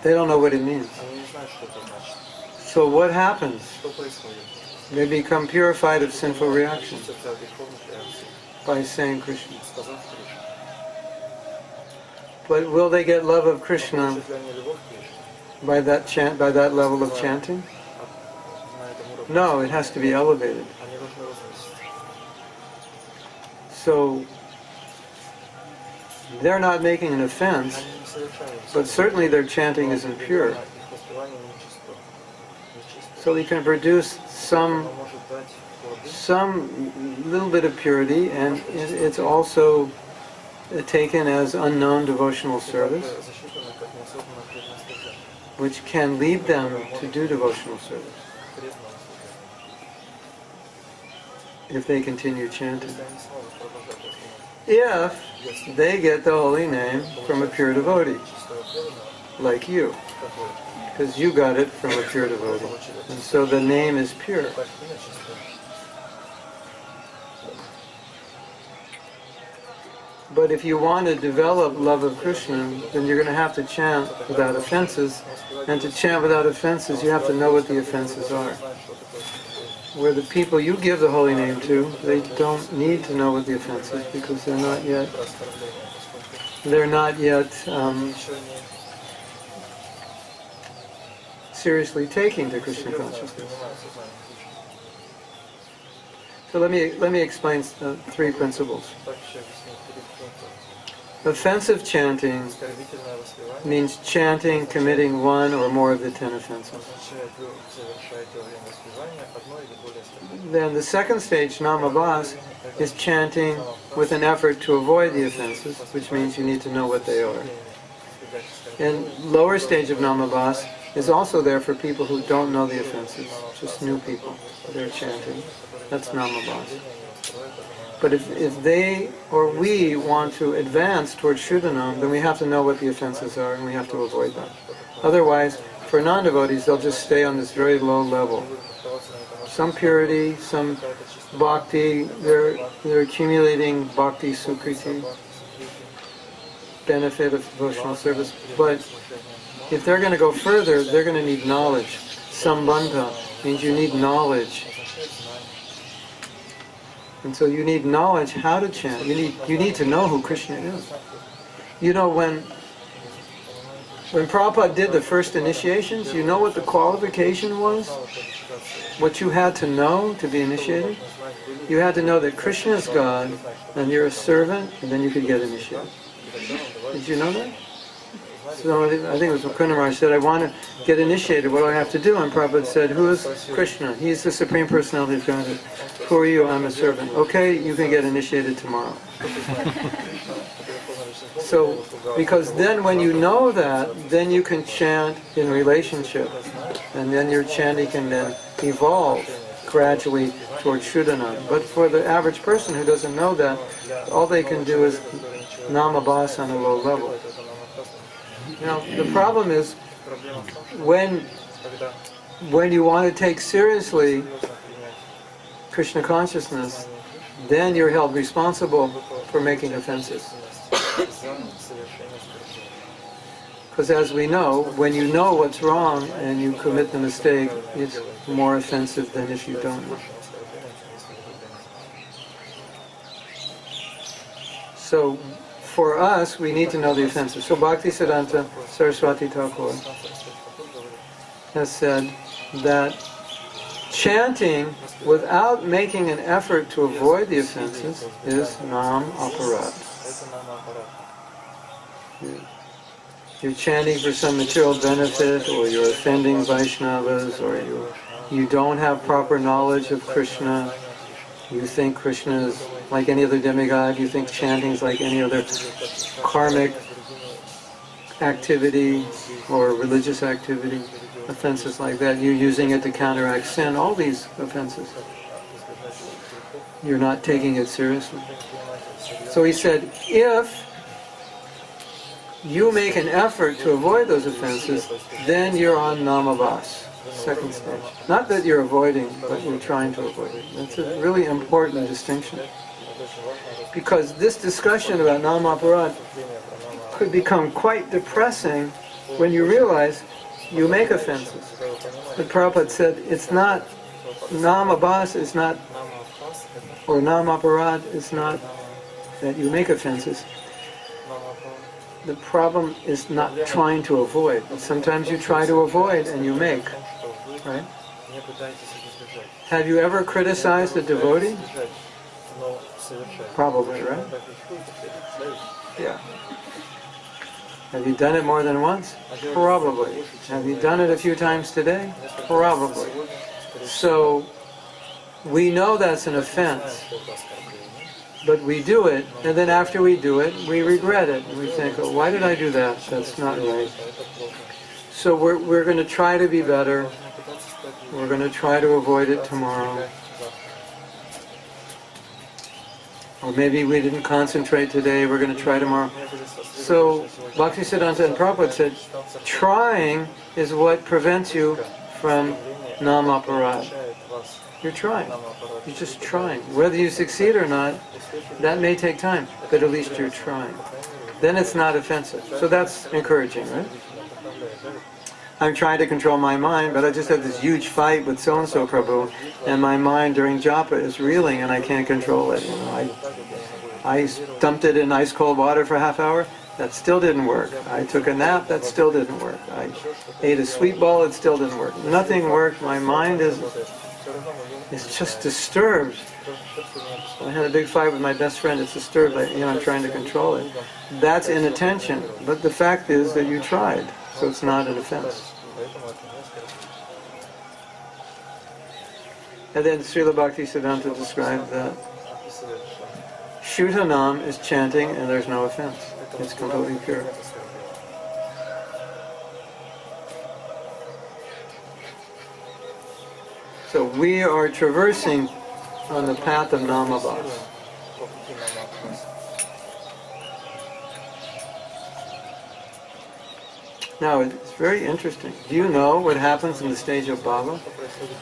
They don't know what it means. So what happens? They become purified of sinful reactions by saying Krishna. But will they get love of Krishna by that chant, by that level of chanting? No, it has to be elevated. So they're not making an offense, but certainly their chanting isn't pure. So he can produce some little bit of purity, and it's also taken as unknown devotional service, which can lead them to do devotional service if they continue chanting. If they get the holy name from a pure devotee, like you, because you got it from a pure devotee, and so the name is pure. But if you want to develop love of Krishna, then you're going to have to chant without offenses, and to chant without offenses, you have to know what the offenses are. Where the people you give the holy name to, they don't need to know what the offense is, because they're not yet seriously taking to Krishna consciousness. So let me explain three principles. Offensive chanting means chanting committing one or more of the 10 offenses. Then the second stage, namabhas, is chanting with an effort to avoid the offenses, which means you need to know what they are. And lower stage of namabhas is also there for people who don't know the offenses, just new people. They're chanting. That's namabhas. But if they or we want to advance towards Shuddhanam, then we have to know what the offenses are and we have to avoid them. Otherwise, for non-devotees, they'll just stay on this very low level. Some purity, some bhakti, they're accumulating bhakti sukriti, benefit of devotional service. But if they're going to go further, they're going to need knowledge. Sambandha means you need knowledge. And so you need knowledge how to chant. You need to know who Krishna is. You know, when Prabhupada did the first initiations, you know what the qualification was? What you had to know to be initiated? You had to know that Krishna is God, and you're a servant, and then you could get initiated. Did you know that? So I think it was when Kundaraj said, I want to get initiated, what do I have to do? And Prabhupada said, who is Krishna? He's the Supreme Personality of Godhead. Who are you? I'm a servant. Okay, you can get initiated tomorrow. So, because then when you know that, then you can chant in relationship. And then your chanting can then evolve gradually towards Shuddhanam. But for the average person who doesn't know that, all they can do is namabhas on a low level. Now, the problem is, when you want to take seriously Krishna consciousness, then you're held responsible for making offenses. Because as we know, when you know what's wrong and you commit the mistake, it's more offensive than if you don't know. So, for us, we need to know the offenses. So Bhaktisiddhanta Saraswati Thakur has said that chanting without making an effort to avoid the offenses is nam aparad. You're chanting for some material benefit, or you're offending Vaishnavas, or you don't have proper knowledge of Krishna. You think Krishna is like any other demigod. You think chanting is like any other karmic activity or religious activity. Offenses like that. You're using it to counteract sin. All these offenses. You're not taking it seriously. So he said, if you make an effort to avoid those offenses, then you're on namabhas, second stage. Not that you're avoiding, but you're trying to avoid it. That's a really important distinction. Because this discussion about namaparad could become quite depressing when you realize you make offenses. But Prabhupada said it's not, namabhas is not, or namaparad is not that you make offenses. the problem is not trying to avoid. Sometimes you try to avoid and you make, right? Have you ever criticized a devotee? Probably, right? Yeah. Have you done it more than once? Probably. Have you done it a few times today? Probably. So, we know that's an offense, but we do it, and then after we do it, we regret it. And we think, oh, why did I do that? That's not right. So we're going to try to be better. We're going to try to avoid it tomorrow. Or maybe we didn't concentrate today, we're going to try tomorrow. So Bhaktisiddhanta and Prabhupada said, trying is what prevents you from namaparad. You're trying. You're just trying. Whether you succeed or not, that may take time, but at least you're trying. Then it's not offensive. So that's encouraging, right? I'm trying to control my mind, but I just had this huge fight with so-and-so Prabhu, and my mind during japa is reeling and I can't control it. You know, I dumped it in ice cold water for a half hour, that still didn't work. I took a nap, that still didn't work. I ate a sweet ball, it still didn't work. Nothing worked, my mind is just disturbed. I had a big fight with my best friend, it's disturbed, I'm trying to control it. That's inattention, but the fact is that you tried, so it's not an offense. And then Srila Bhaktisiddhanta described that Shuddhanam is chanting and there's no offense. It's completely pure. So we are traversing on the path of Namabhas. Now, it's very interesting. Do you know what happens in the stage of Bhava?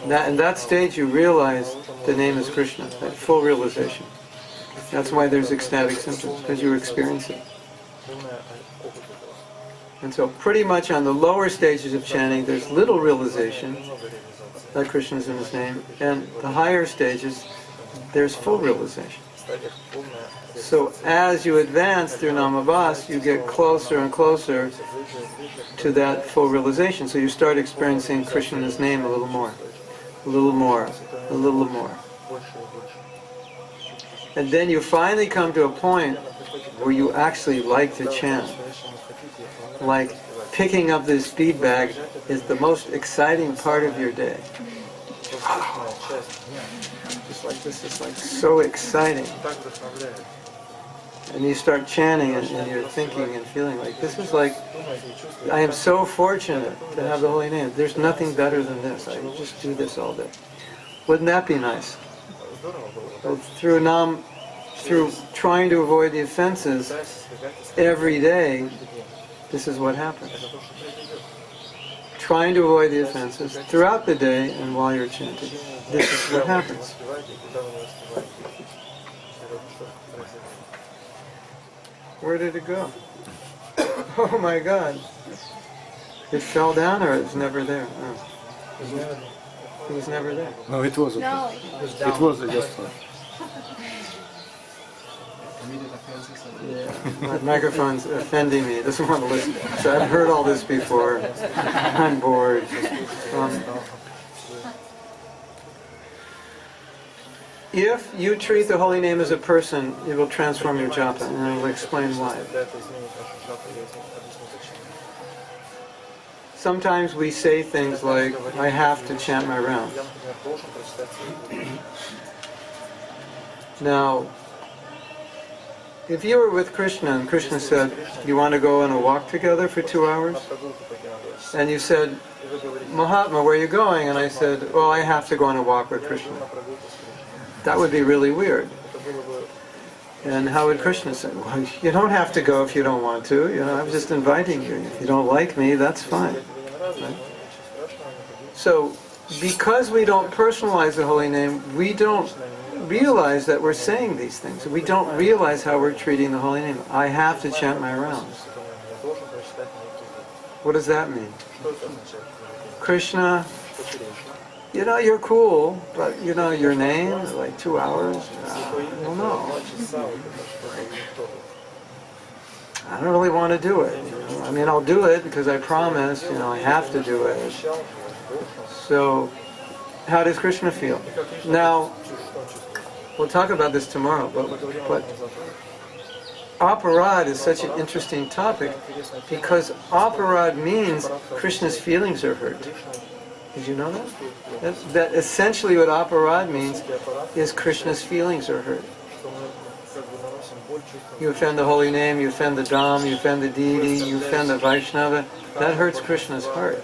In that stage you realize the name is Krishna, that full realization. That's why there's ecstatic symptoms, because you experience it. And so pretty much on the lower stages of chanting, there's little realization that Krishna is in his name, and the higher stages, there's full realization. So as you advance through Namabhas, you get closer and closer to that full realization. So you start experiencing Krishna in his name a little more, a little more, a little more. And then you finally come to a point where you actually like to chant. Like picking up this bead bag is the most exciting part of your day. Just like this is like so exciting. And you start chanting and you're thinking and feeling like, this is like, I am so fortunate to have the holy name. There's nothing better than this. I just do this all day. Wouldn't that be nice? Well, through trying to avoid the offenses every day, this is what happens. Trying to avoid the offenses throughout the day and while you're chanting. This is what happens. Where did it go? Oh my God. It fell down or it's never there? Oh. It was never there. No, it wasn't. No. It was just Yeah, my microphone's offending me. It doesn't want to listen. So I've heard all this before. I'm bored. If you treat the holy name as a person, it will transform your japa, and I will explain why. Sometimes we say things like, I have to chant my rounds. Now, if you were with Krishna and Krishna said, you want to go on a walk together for 2 hours? And you said, Mahatma, where are you going? And I said, well, I have to go on a walk with Krishna. That would be really weird. And how would Krishna say, well, you don't have to go if you don't want to. I was just inviting you. If you don't like me, that's fine. Right? So, because we don't personalize the holy name, we don't realize that we're saying these things. We don't realize how we're treating the holy name. I have to chant my rounds. What does that mean? Krishna, you're cool, but your name, like 2 hours, I don't know. I don't really want to do it. I mean, I'll do it because I promised, I have to do it. So, how does Krishna feel? Now, we'll talk about this tomorrow, but aparad is such an interesting topic because aparad means Krishna's feelings are hurt. Did you know that? That essentially what aparad means is Krishna's feelings are hurt. You offend the holy name, you offend the Dham, you offend the deity, you offend the Vaishnava. That hurts Krishna's heart.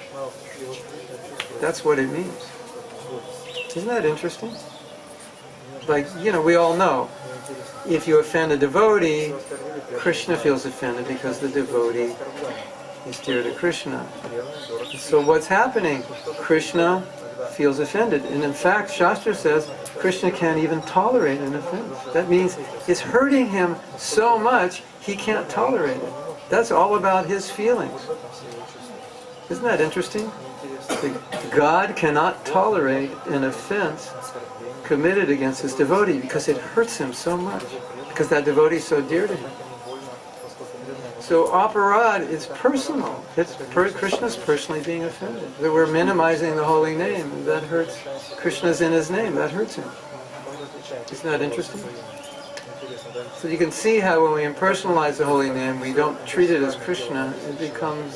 That's what it means. Isn't that interesting? Like, we all know, if you offend a devotee, Krishna feels offended because the devotee is dear to Krishna. So what's happening? Krishna feels offended. And in fact, Shastra says Krishna can't even tolerate an offense. That means it's hurting him so much he can't tolerate it. That's all about his feelings. Isn't that interesting? God cannot tolerate an offense committed against his devotee because it hurts him so much, because that devotee is so dear to him. So aparad is personal. Krishna's personally being offended. That we're minimizing the holy name, and that hurts. Krishna's in his name, that hurts him. Isn't that interesting? So you can see how when we impersonalize the holy name, we don't treat it as Krishna, it becomes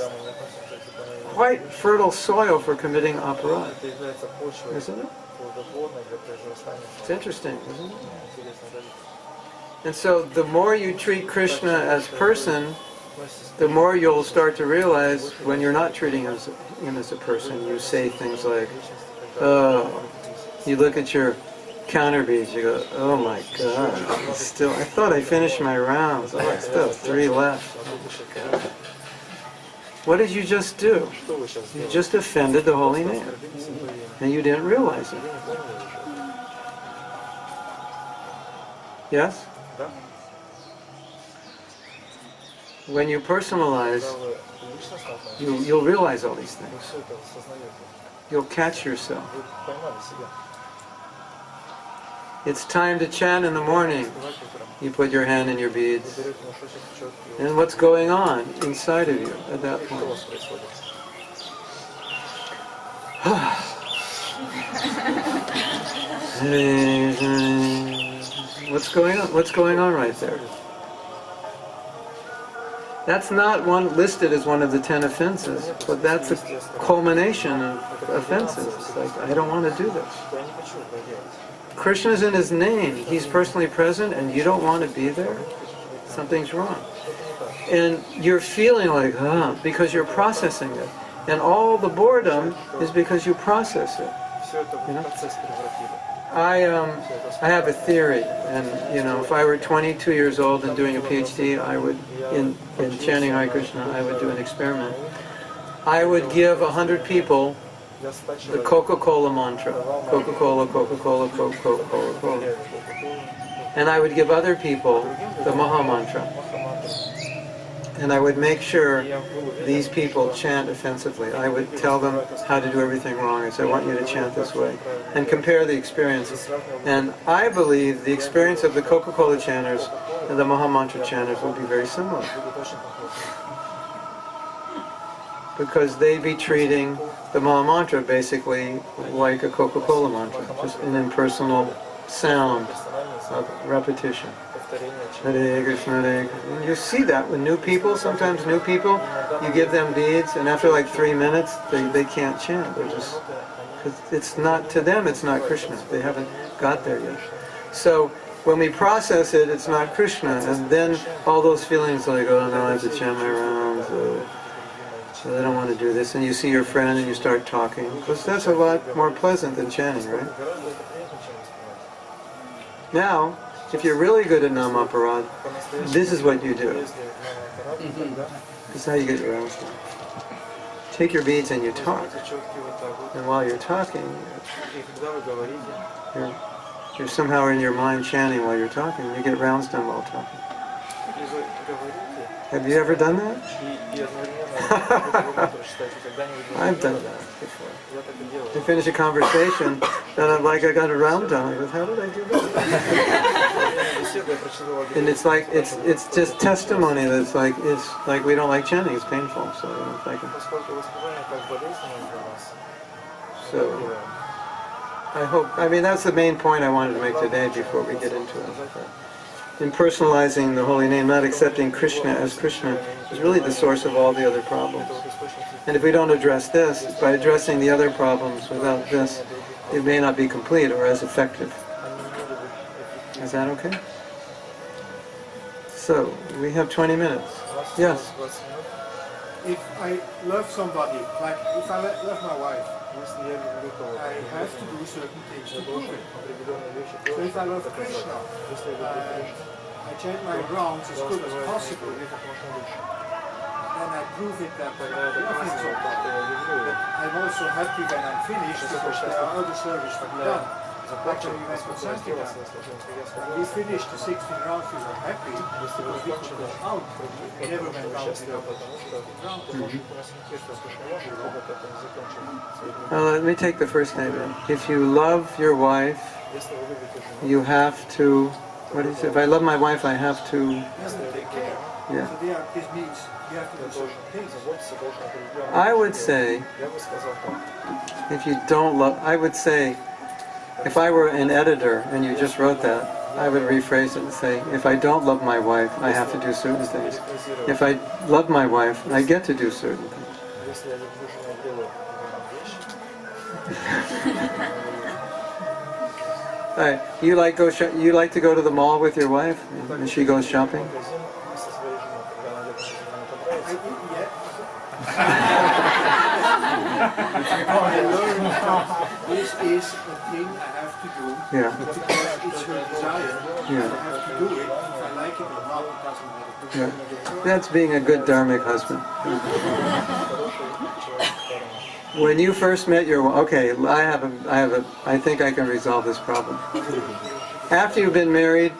quite fertile soil for committing aparad. Isn't it? It's interesting, isn't it? And so the more you treat Krishna as person, the more you'll start to realize when you're not treating him as a person, you say things like, oh, you look at your counter beads, you go, oh my God, I thought I finished my rounds, I still have 3 left. What did you just do? You just offended the holy name, and you didn't realize it. Yes? When you personalize, you'll realize all these things. You'll catch yourself. It's time to chant in the morning. You put your hand in your beads. And what's going on inside of you at that point? What's going on? What's going on right there? That's not listed as one of the 10 offenses, but that's a culmination of offenses. It's like, I don't want to do this. Krishna's in his name. He's personally present and you don't want to be there? Something's wrong. And you're feeling like, because you're processing it. And all the boredom is because you process it. I have a theory, and if I were 22 years old and doing a PhD, I would, in chanting Hare Krishna, I would do an experiment. I would give 100 people the Coca-Cola mantra. Coca-Cola, Coca-Cola, Coca-Cola, Coca-Cola. And I would give other people the Maha mantra. And I would make sure these people chant offensively. I would tell them how to do everything wrong. I said, I want you to chant this way. And compare the experiences. And I believe the experience of the Coca-Cola chanters and the Maha mantra chanters will be very similar. Because they'd be treating the Maha mantra basically like a Coca-Cola mantra. Just an impersonal sound of repetition. Hare Krishna, Hare Krishna. You see that with new people. Sometimes new people, you give them beads, and after like 3 minutes, they can't chant. They're just, because it's not, to them, it's not Krishna. They haven't got there yet. So when we process it, it's not Krishna, and then all those feelings like, oh no, I have to chant my rounds, so I don't want to do this, and you see your friend and you start talking, because that's a lot more pleasant than chanting, right? Now, if you're really good at Nam Aparad, this is what you do. This is how you get your rounds done. Take your beads and you talk. And while you're talking, you're somehow in your mind chanting while you're talking. You get rounds done while talking. Have you ever done that? I've done that before. To finish a conversation, and I'm like, I got a round done. I go, how did I do that? And it's just testimony that it's like we don't like chanting, it's painful, so we don't like it. So I mean that's the main point I wanted to make today before we get into it. Impersonalizing the holy name, not accepting Krishna as Krishna, is really the source of all the other problems. And if we don't address this, by addressing the other problems without this, it may not be complete or as effective. Is that okay? So, we have 20 minutes. Yes? If I love somebody, like if I love my wife, I have to do certain things to prove it. So if I love Krishna, I chant my rounds as good as possible, and I prove it that I love him so much. But I'm also happy when I'm finished because there are other service to be done. Actually, we went to chanting. When we finished the 16 rounds, we were happy because we could go out. We never went out without Let me take the first statement. If you love your wife, you have to, what is it? If I love my wife, I have to... take care. Yeah. So this means you have to do certain things. I would say, if you don't love, I would say, if I were an editor and you just wrote that, I would rephrase it and say, if I don't love my wife, I have to do certain things. If I love my wife, I get to do certain things. You like to go to the mall with your wife, and she goes shopping? This is a thing I have to do because it's her desire. I have to do it. If I like it or not, it doesn't matter. That's being a good dharmic husband. When you first met your wife, okay, I think I can resolve this problem. After you've been married,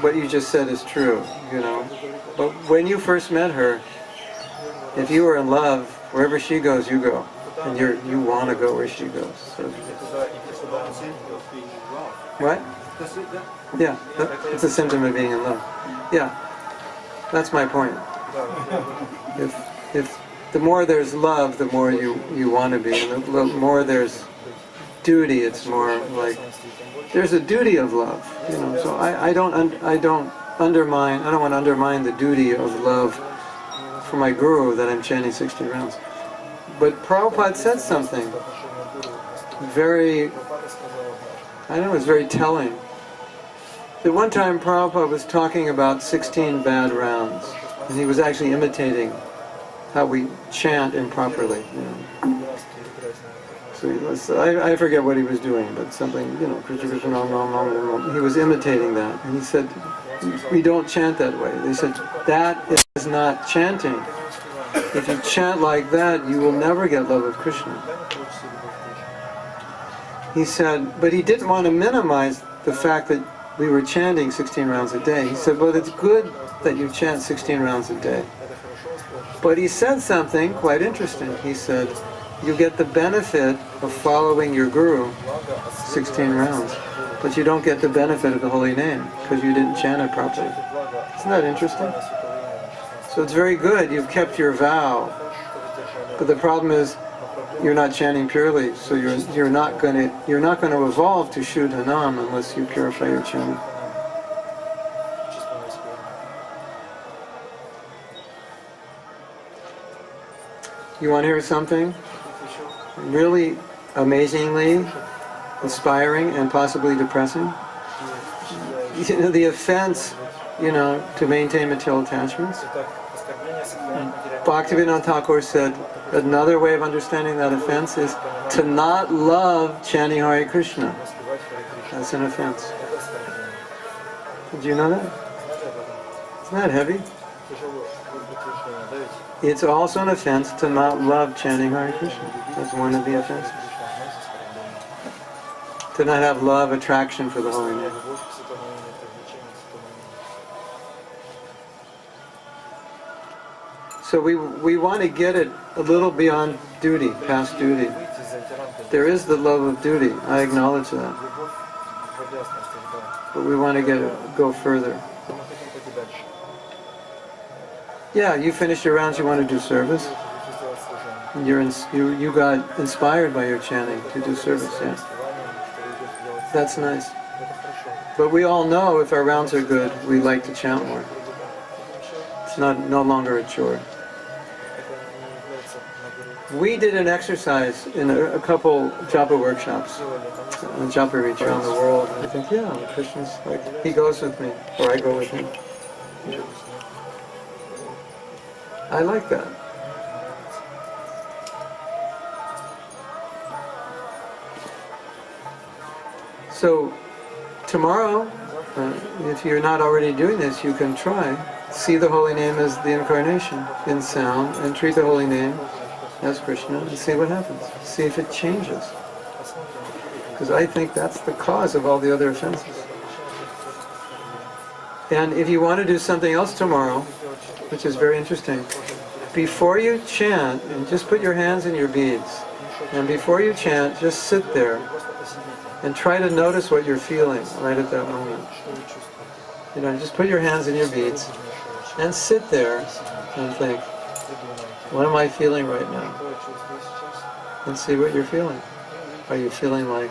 what you just said is true, you know. But when you first met her, if you were in love, wherever she goes, you go. And you want to go where she goes. So. What? Yeah, it's a symptom of being in love. Yeah, that's my point. If the more there's love, the more you want to be, and the more there's duty, it's more like there's a duty of love, you know. So I don't want to undermine the duty of love for my guru that I'm chanting 60 rounds. But Prabhupada said something very, it's very telling. At one time Prabhupada was talking about 16 bad rounds, and he was actually imitating how we chant improperly, you know. So I forget what he was doing, but something, you know, Krishna Krishna Nam Nam Nam Nam. He was imitating that, and he said, we don't chant that way. They said, that is not chanting. If you chant like that, you will never get love of Krishna. He said, but he didn't want to minimize the fact that we were chanting 16 rounds a day. He said, well, it's good that you chant 16 rounds a day. But he said something quite interesting. He said, you get the benefit of following your guru 16 rounds, but you don't get the benefit of the holy name because you didn't chant it properly. Isn't that interesting? So it's very good, you've kept your vow, but the problem is you're not chanting purely, so you're not going to evolve to Shuddha Nam unless you purify your chanting. You want to hear something really amazingly inspiring and possibly depressing? You know, the offense, you know, to maintain material attachments. Bhaktivinoda Thakur said another way of understanding that offense is to not love chanting Hare Krishna. That's an offense. Did you know that? Isn't that heavy? It's also an offense to not love chanting Hare Krishna. That's one of the offenses. To not have love, attraction for the holy name. So we want to get it a little beyond duty, past duty. There is the love of duty, I acknowledge that. but we want to go further. Yeah, you finished your rounds, you want to do service. You got inspired by your chanting to do service, yeah. That's nice. But we all know if our rounds are good, we like to chant more. It's no longer a chore. We did an exercise in a couple Japa workshops, a Japa retreat around the world. And I think, yeah, Krishna's like, he goes with me, or I go with him. Yeah. I like that. So, tomorrow, if you're not already doing this, you can try. See the holy name as the incarnation in sound, and treat the holy name as Krishna, and see what happens. See if it changes. Because I think that's the cause of all the other offenses. And if you want to do something else tomorrow, which is very interesting, before you chant, and just put your hands in your beads, and before you chant, just sit there and try to notice what you're feeling right at that moment. You know, just put your hands in your beads and sit there and think, what am I feeling right now? And see what you're feeling. Are you feeling like,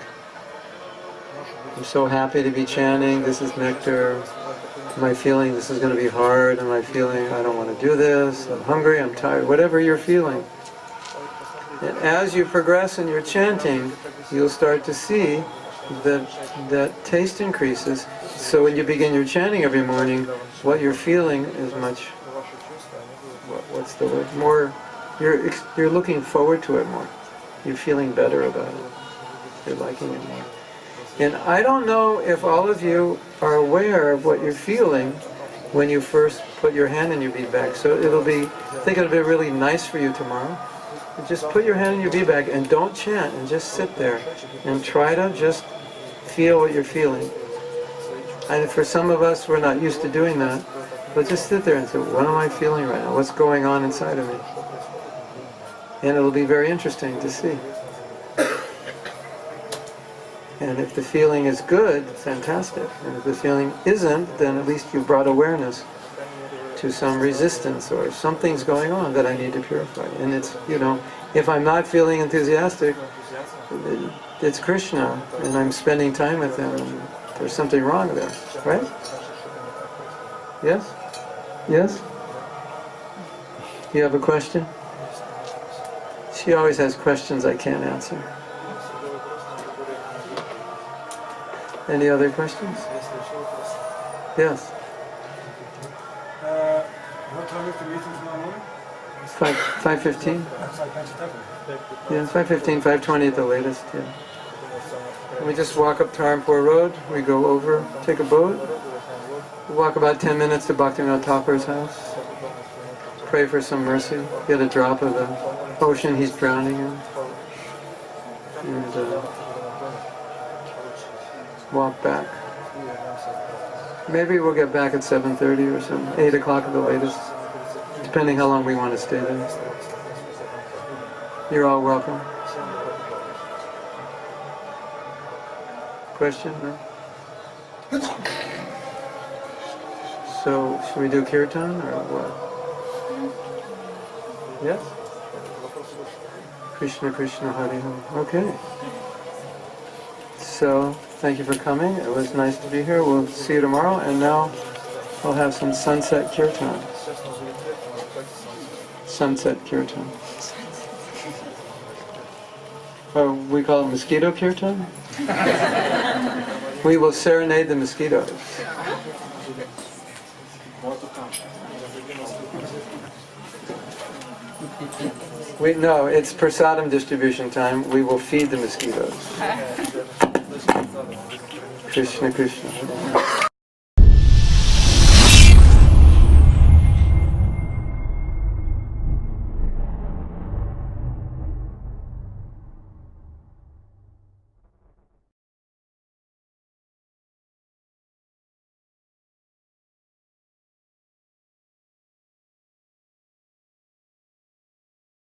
I'm so happy to be chanting, this is nectar? Am I feeling this is going to be hard? Am I feeling I don't want to do this? I'm hungry, I'm tired, whatever you're feeling. And as you progress in your chanting, you'll start to see that taste increases. So when you begin your chanting every morning, what you're feeling is much, what's the word? More, you're looking forward to it more. You're feeling better about it. You're liking it more. And I don't know if all of you are aware of what you're feeling when you first put your hand in your bead bag. So I think it'll be really nice for you tomorrow. Just put your hand in your bead bag and don't chant, and just sit there and try to just feel what you're feeling. And for some of us, we're not used to doing that, but just sit there and say, what am I feeling right now? What's going on inside of me? And it'll be very interesting to see. And if the feeling is good, fantastic. And if the feeling isn't, then at least you've brought awareness to some resistance, or something's going on that I need to purify. And it's, you know, if I'm not feeling enthusiastic, it's Krishna, and I'm spending time with him, and there's something wrong there, right? Yes? Yes? You have a question? She always has questions I can't answer. Any other questions? Yes? What time is the meeting tomorrow morning? 5:15? Yeah, 5:15, 5:20 at the latest, yeah. And we just walk up Tarampur Road, we go over, take a boat, we walk about 10 minutes to Bhaktivinoda Thakur's house, pray for some mercy, get a drop of the ocean he's drowning in, and walk back. Maybe we'll get back at 7:30 or something, 8 o'clock at the latest, depending how long we want to stay there. You're all welcome. Question? No? So, should we do kirtan or what? Yes? Krishna Krishna Hare Hare. Okay. So, thank you for coming. It was nice to be here. We'll see you tomorrow, and now we'll have some sunset kirtan. Sunset kirtan. Or we call it mosquito kirtan. We will serenade the mosquitoes. No, it's prasadam distribution time. We will feed the mosquitoes. Krishna Krishna.